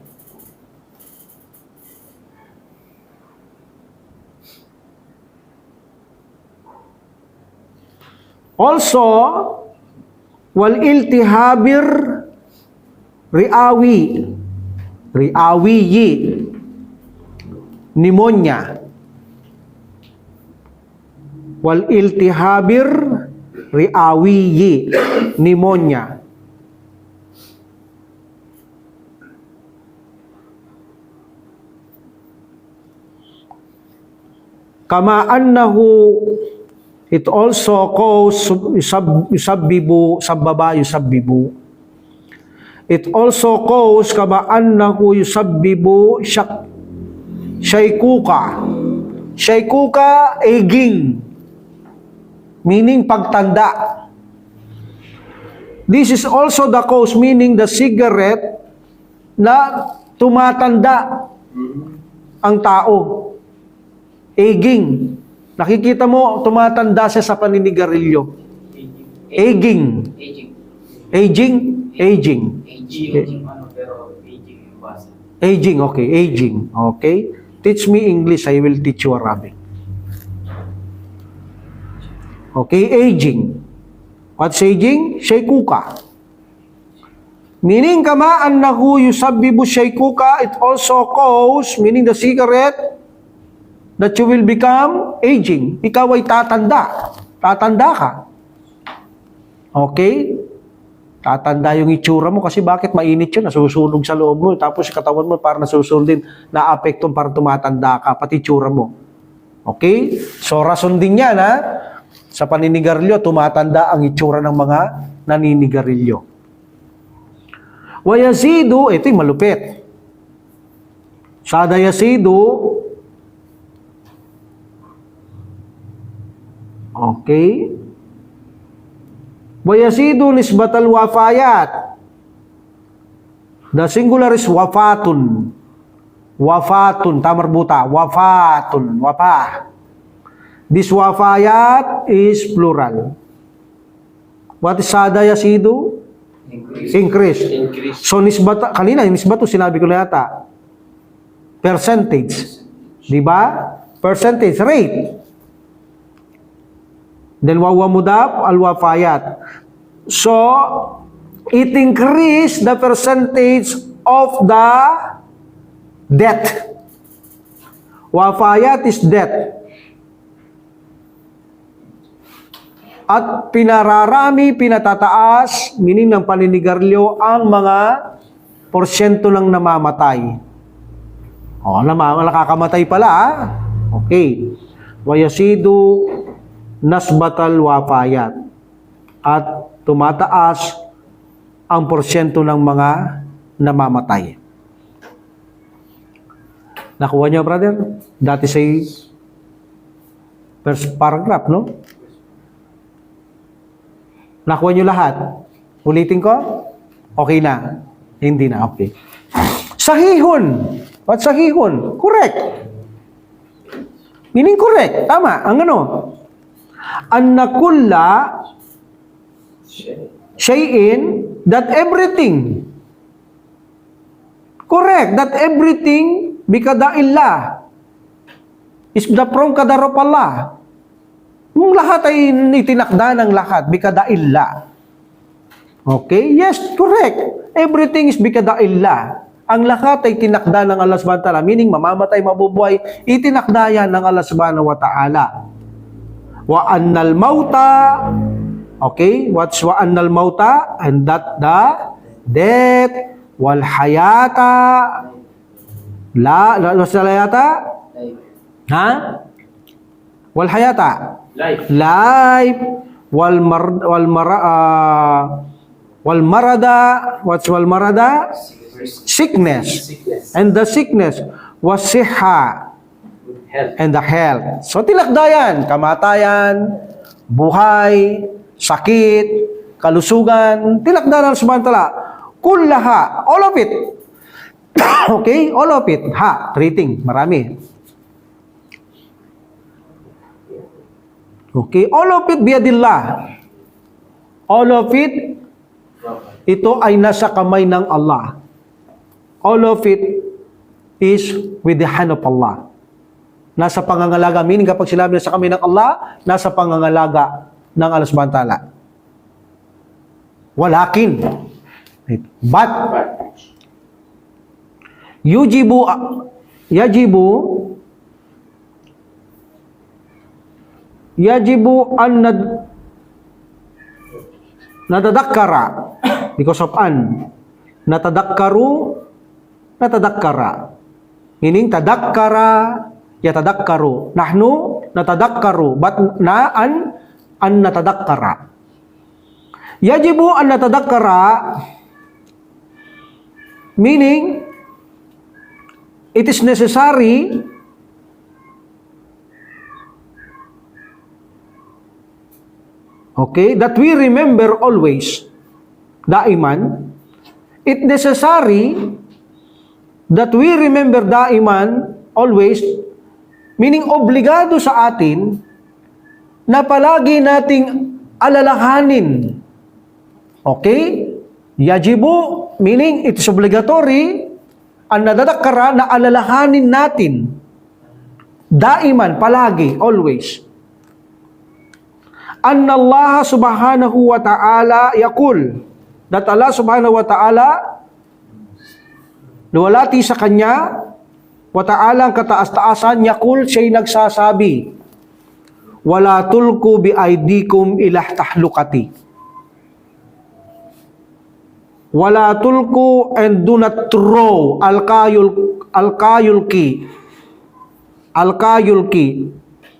Also, wal iltihabir riawi. Riawi, pneumonia. wal iltihabir riawiyi, pneumonia. Kama annahu, it also cause yusabbibu, sabbaba yusabbibu. It also cause kama annahu yusabbibu shaikuka. Shaikuka, aging. Meaning pagtanda. This is also the cause, meaning the cigarette na tumatanda ang tao. Aging. Nakikita mo, tumatanda siya sa paninigarilyo. Aging. Aging. Aging? Aging. Aging ano, pero aging yung basa. Aging, okay. Aging. Okay. Teach me English, I will teach you Arabic. Okay, aging. What's aging? Shaikuka. Meaning kama annahu yusabbibu shaikuka, it also cause, meaning the cigarette, that you will become aging. Ikaw ay tatanda. Tatanda ka. Okay? Tatanda yung itsura mo kasi bakit mainit yun? Nasusunog sa loob mo. Tapos katawan mo parang nasusunog din. Na-apekton para tumatanda ka. Pati itsura mo. Okay? So rason din yan ha. Sa paninigarilyo, tumatanda ang itsura ng mga naninigarilyo. Wayazidu, ito yung malupit. Sada yazidu, okay. Wayazidu nisbatal wafayat. The singular is wafatun. Wafatun, tamarbuta. Wafatun, wafah. This wafayat is plural. What is sada yazidu? Increase. So nisbata, kanina nisbatu sinabi ko na yata. Percentage. Di ba? Percentage rate. Then wawa mudaf al wafayat. So it increase the percentage of the death. Wafayat is death. At pinararami, pinatataas, meaning ng paninigarilyo, ang mga porsyento ng namamatay. O, nakakamatay pala, ah. Okay. Wayasidu nasbatal wafayat. At tumataas ang porsyento ng mga namamatay. Nakuha niyo, brother? That is a first paragraph, no? Nakuha niyo lahat? Ulitin ko? Okay na? Hindi na, okay. Sahihun. What sahihun? Correct. Meaning correct. Tama. Ang ano? Anna kulla shay'in, that everything. Correct. That everything bikada'illah is the from kadarop Allah. Yung lahat ay itinakda ng lahat, bikada'illah. Okay? Yes, correct. Everything is bikada'illah. Ang lahat ay tinakda ng Allah subhanahu wa ta'ala, meaning mamamatay, mabubuhay, itinakda yan ng Allah subhanahu wa ta'ala. Wa annal mauta, okay? What's wa annal mauta? And that the death, wal hayata, what's the hayata? Ha? Wal hayata? Life, wal marada, what's wal marada? Sickness. And the sickness was siha, and the health. So tilakda yan, kamatayan, buhay, sakit, kalusugan, tilakda ng subhanahu wa ta'ala. Kullaha, all of it. Okay, all of it. Ha, treating, marami. Okay, all of it biyadillah. All of it, ito ay nasa kamay ng Allah. All of it is with the hand of Allah. Nasa pangangalaga, meaning kapag sinabi nasa kamay ng Allah, nasa pangangalaga ng Allah subhanahu wa ta'ala. Walakin. But, yajibu yajibu an natadakkara, because of an, natadakkara, meaning tadakkara, yatadakkaru, nahnu natadakkaru, but an natadakkara. Yajibu an natadakkara, meaning it is necessary that we remember always, daiman. It necessary that we remember daiman, always, meaning obligado sa atin na palagi nating alalahanin. Okay? Yajibu, meaning it is obligatory, ang nadadakkara na alalahanin natin. Daiman, palagi, always. Anna Allah subhanahu wa ta'ala yaqul, that Allah subhanahu wa ta'ala, luwalati sa Kanya, wa ta'ala ang kataas-taasan, yaqul, siya'y nagsasabi, wala tulku bi aydikum ilah tahlukati. Wala tulku, and do not throw, al-kayulki.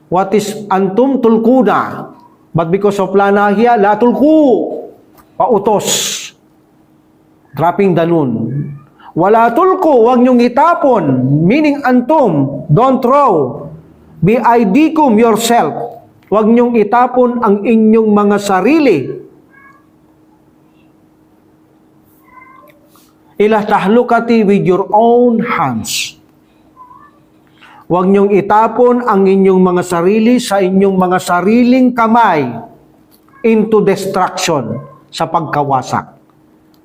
What is antum tulkuna? But because of la nahiya, la tulku, pautos. Dropping the nun. Wala tulku, wag niyong itapon, meaning antum, don't throw. Bi aydikum, yourself. Wag niyong itapon ang inyong mga sarili. Ilah tahlukati, with your own hands. Huwag niyong itapon ang inyong mga sarili sa inyong mga sariling kamay into destruction, sa pagkawasak.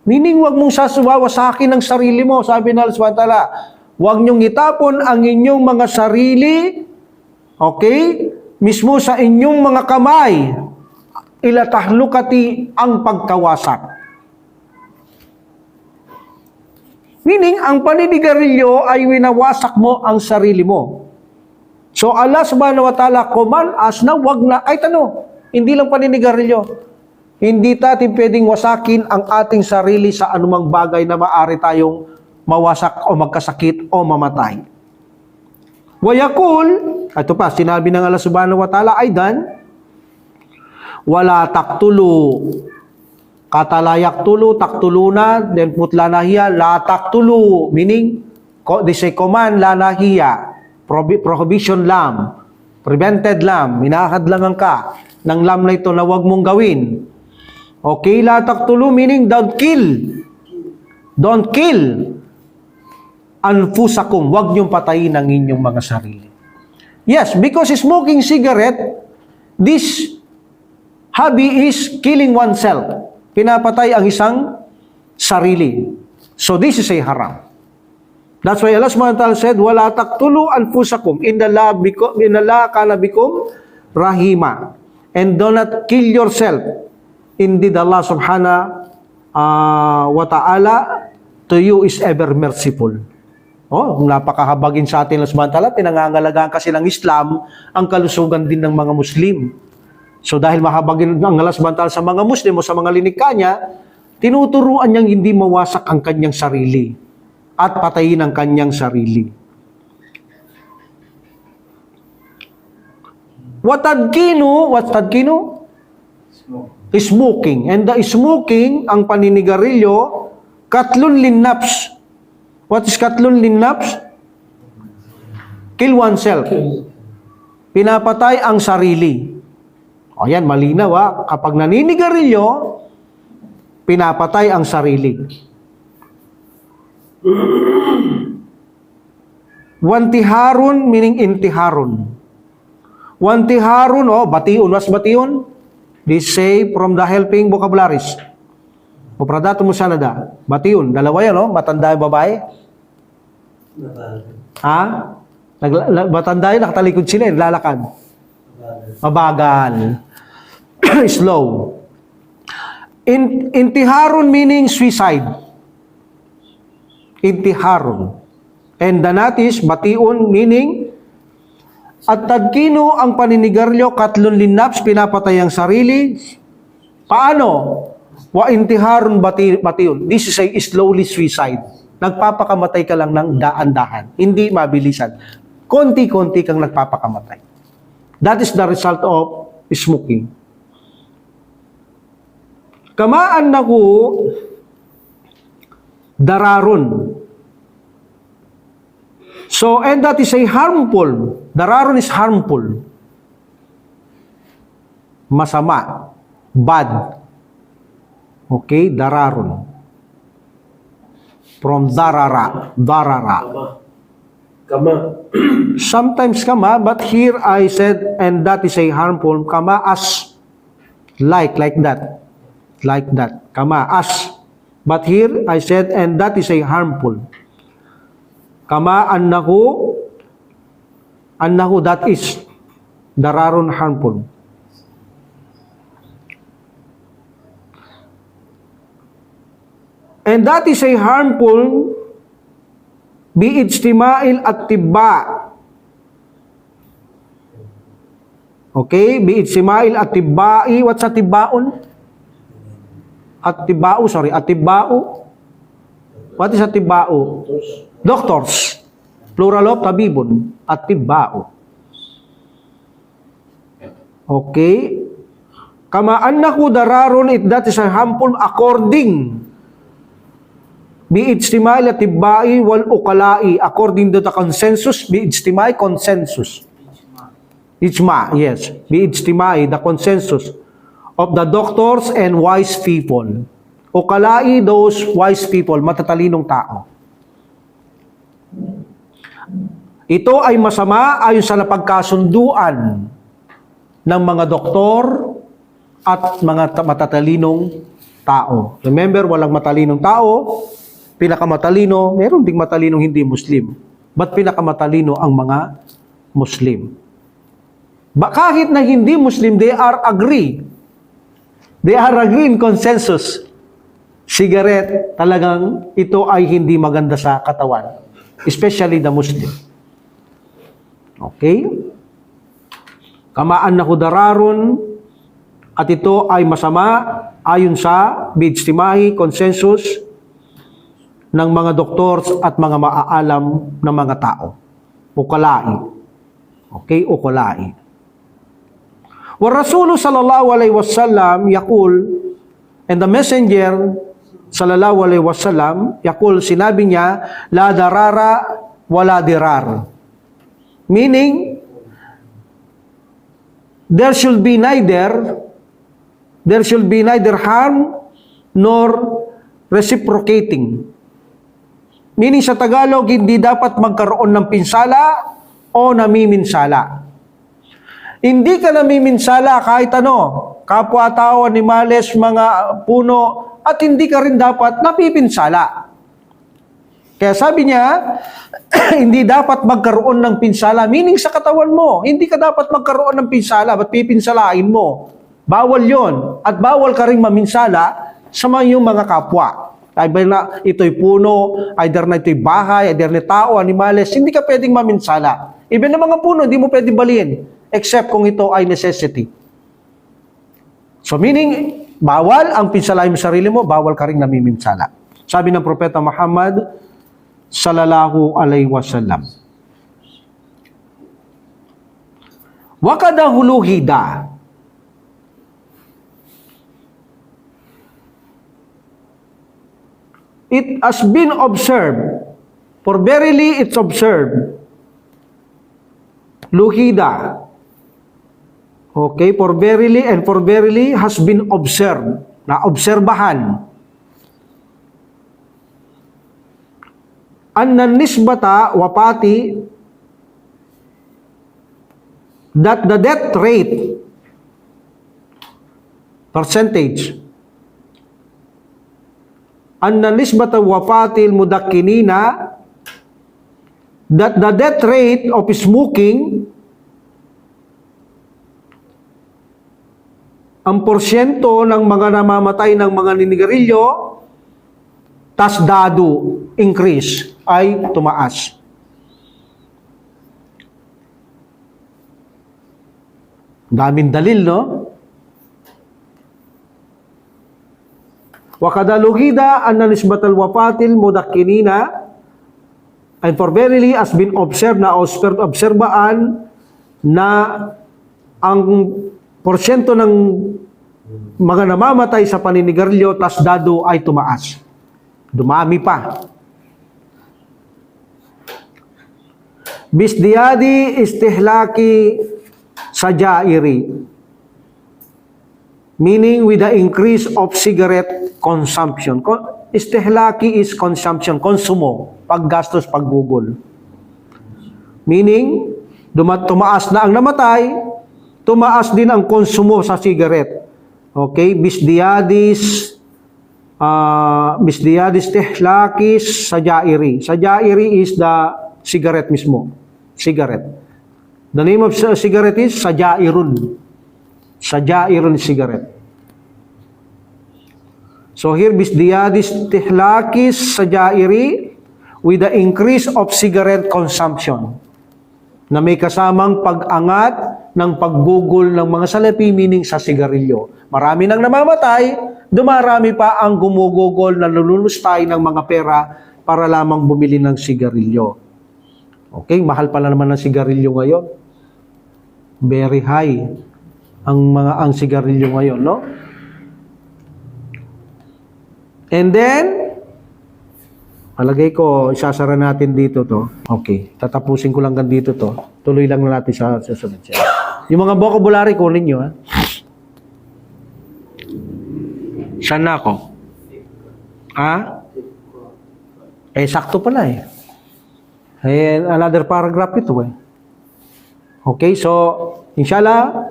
Meaning, huwag mong sasawawasakin ang sarili mo, sabi na Allah subhanahu wa ta'ala. Huwag niyong itapon ang inyong mga sarili, mismo sa inyong mga kamay, ila tahlukati, ang pagkawasak. Meaning, ang paninigarilyo ay winawasak mo ang sarili mo. So, Allah subhanahu wa ta'ala command us na wag na, hindi lang paninigarilyo. Hindi natin pwedeng wasakin ang ating sarili sa anumang bagay na maaari tayong mawasak o magkasakit o mamatay. Wayakul, ito pa, sinabi ng Allah subhanahu wa ta'ala, aidan, wala taktulu, katalayak tulu, taktuluna, then putla nahiya, la taktulu, meaning, this is a command, la nahiya, prohibition lam, prevented lam, minahadlangan ka, ng lam na ito na huwag mong gawin. Okay, la taktulu, meaning, don't kill. Don't kill. Anfusakum, huwag niyong patayin ang inyong mga sarili. Yes, because smoking cigarette, this hobby is killing oneself. Pinapatay ang isang sarili. So this is a haram. That's why Allah subhanahu wa ta'ala said, wala taqtulu anfusakum, inna Allah kana bikum rahima. And do not kill yourself. Indeed, Allah subhanahu wa ta'ala to you is ever merciful. Napakahabagin sa atin Allah subhanahu wa ta'ala, pinangangalagaan kasi ng Islam ang kalusugan din ng mga Muslim. So dahil mahabagin ang Allah subhanahu wa ta'ala sa mga Muslim o sa mga linikha niya, tinuturuan niyang hindi mawasak ang kanyang sarili at patayin ang kanyang sarili. What's tadkinu? Smoking. And the smoking, ang paninigarilyo, katlun linnafs. What is katlun linnafs? Kill oneself. Pinapatay ang sarili. Ayan, malinaw kapag naninigarilyo, pinapatay ang sarili. Wantiharun, meaning intiharun. Wantiharun, batiun. What's batiun? This say from the helping vocabularies. Upradato mo sana da. Batiun. Dalawa yan, matanda yung babae. Matanda yun, nakatalikod sila, lalakad. Mabagal. Slow. Intiharun meaning suicide. Intiharun. And danatis, batiun meaning At tadkino ang paninigarilyo, katlon linaps, pinapatay ang sarili. Paano? Wa intiharun batiun. This is a slowly suicide. Nagpapakamatay ka lang ng daan-dahan. Hindi mabilisan. Konti-konti kang nagpapakamatay. That is the result of smoking. Kamaan na ko dararun. So, and that is a harmful. Dararun is harmful. Masama. Bad. Okay, dararun. From darara. Darara. Kama. Sometimes kama, but here I said, and that is a harmful. Kama as. Like that. Like that. Kama as. But here I said, and that is a harmful. Kama annahu, that is dararun harmful. And that is a harmful biijtima'il at-tibba. Okay? Biijtima'il at-tibba'i. What's at-tibbaun? At-tibba'u, sorry. At-tibba'u. What is at-tibba'u? Doctors. Plural of tabibun. At-tibba'u. Okay? Kama annahu dararun, that is a harmful according biijtimai latibbai wal ukalai, according to the consensus, biijtimai consensus. Ijma, yes. Biijtimai, the consensus of the doctors and wise people. Ukalai, those wise people, matatalinong tao. Ito ay masama ayon sa napagkasunduan ng mga doktor at mga matatalinong tao. Remember, walang matalinong tao. Pinakamatalino, meron ding matalinong hindi Muslim. But pinakamatalino ang mga Muslim. Kahit na hindi Muslim, they are agree. They are agree in consensus. Cigarette, talagang ito ay hindi maganda sa katawan. Especially the Muslim. Okay? Kamaan na hudararun, at ito ay masama ayon sa biijtimai consensus ng mga doktors at mga maaalam ng mga tao. Ukalai. Okay, ukalai. Wa Rasulu sallallahu alaihi wasallam yaqul, and the messenger sallallahu alaihi wasallam yaqul, sinabi niya, la darara wala dirar. Meaning, there should be neither harm nor reciprocating. Meaning sa Tagalog, hindi dapat magkaroon ng pinsala o namiminsala. Hindi ka namiminsala kahit ano, kapwa-tao, animales, mga puno, at hindi ka rin dapat napipinsala. Kaya sabi niya, hindi dapat magkaroon ng pinsala, meaning sa katawan mo, hindi ka dapat magkaroon ng pinsala, ba't pipinsalain mo? Bawal yon, at bawal ka rin maminsala sa iyong mga kapwa. Either na ito'y puno, either na ito'y bahay, either na tao, animales, hindi ka pwedeng maminsala. Even na mga puno, hindi mo pwedeng baliin, except kung ito ay necessity. So meaning, bawal ang pinsalain mo sarili mo, bawal ka rin namiminsala. Sabi ng Propeta Muhammad, sallallahu alaihi wasallam, wakadahuluhida, it has been observed, for verily it's observed. Luhida. Okay, for verily and for verily has been observed. Na obserbahan. Anna nisbata wapati, that the death rate, percentage, anna nisbata wafatil mudakkinina, that the death rate of smoking, ang porsyento ng mga namamatay ng mga ninigarilyo, tasdadu, increase, ay tumaas. Daming dalil, no? وَقَدَ لُغِدَ أَنَّ نِسْبَةَ الْوَفَاتِ الْمُدَكِّنِينَ and for verily has been observed na obserbaan na ang porsyento ng mga namamatay sa paninigarilyo tasdado ay tumaas. Dumami pa. Bisdiyadi istihlaki sajairi. Meaning with the increase of cigarette consumption. Istihlaki is consumption, konsumo, paggastos, paggugol. Meaning, tumaas na ang namatay, tumaas din ang konsumo sa cigarette. Okay? Bisdiyadis istihlakis sajairi. Sajairi is the cigarette mismo. Cigarette. The name of cigarette is sajairun. Sajairun cigarette. So here, bisdiyadis tihlakis sajairi with the increase of cigarette consumption na may kasamang pag-angat ng paggugol ng mga salapi, meaning sa sigarilyo. Marami nang namamatay, dumarami pa ang gumugugol na nalulustay ng mga pera para lamang bumili ng sigarilyo. Okay, mahal pala naman ng sigarilyo ngayon. Very high ang sigarilyo ngayon, no? And then, alagay ko, isasara natin dito to. Okay, tatapusin ko lang dito to. Tuloy lang na natin sa susunod siya. Yung mga vocabulary, kunin nyo, ha? Saan na ako? Ha? Sakto pala eh. Another paragraph ito eh. Okay, so, inshallah,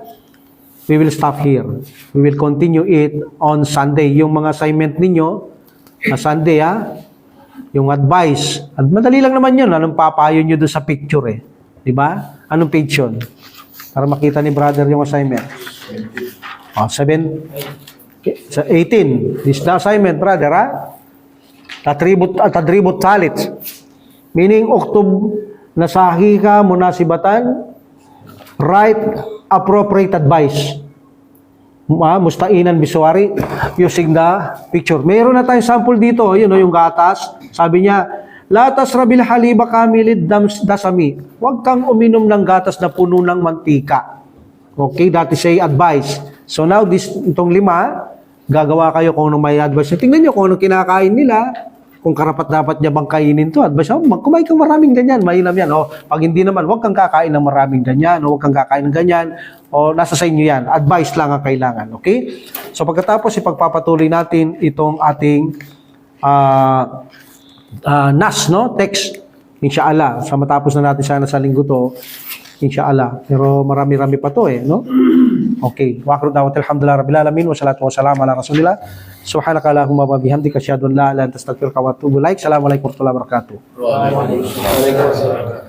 we will stop here. We will continue it on Sunday. Yung mga assignment ninyo, na Sunday, ha? Yung advice. At madali lang naman yun. Anong papayo nyo doon sa picture eh. Diba? Anong page yun? Para makita ni brother yung assignment. 18. This is the assignment, brother, ha? Tatribut salit. Meaning, uktub nasahi ka munasibatan, write appropriate advice. Mustainan bisuari using the picture. Meron na tayong sample dito, yun yung gatas. Sabi niya, latas rabil haliba kamilid dasami. Huwag kang uminom ng gatas na puno ng mantika. Okay, that is a advice. So now, itong 5, gagawa kayo kung anong may advice. Tingnan nyo kung anong kinakain nila. Kung karapat-dapat niya bang kainin to, advice, kumain kang maraming ganyan, mainam yan. O, pag hindi naman, huwag kang kakain ng maraming ganyan, o huwag kang kakain ng ganyan, o nasa sa inyo yan. Advice lang ang kailangan, okay? So, pagkatapos, ipagpapatuloy natin itong ating NAS, no? Text, inshallah. Sa matapos na natin sana sa linggo to, inshallah. Pero marami-rami pa to eh, no? Okay. Wa akhiru da'watina alhamdulillahi rabbil alamin wa salatu wa salam ala rasulillah. Subhanaka allahumma wa bihamdika asyhadu an la ilaha illa anta astaghfiruka wa atubu ilaik. Assalamualaikum warahmatullahi wabarakatuh. Waalaikumsalam.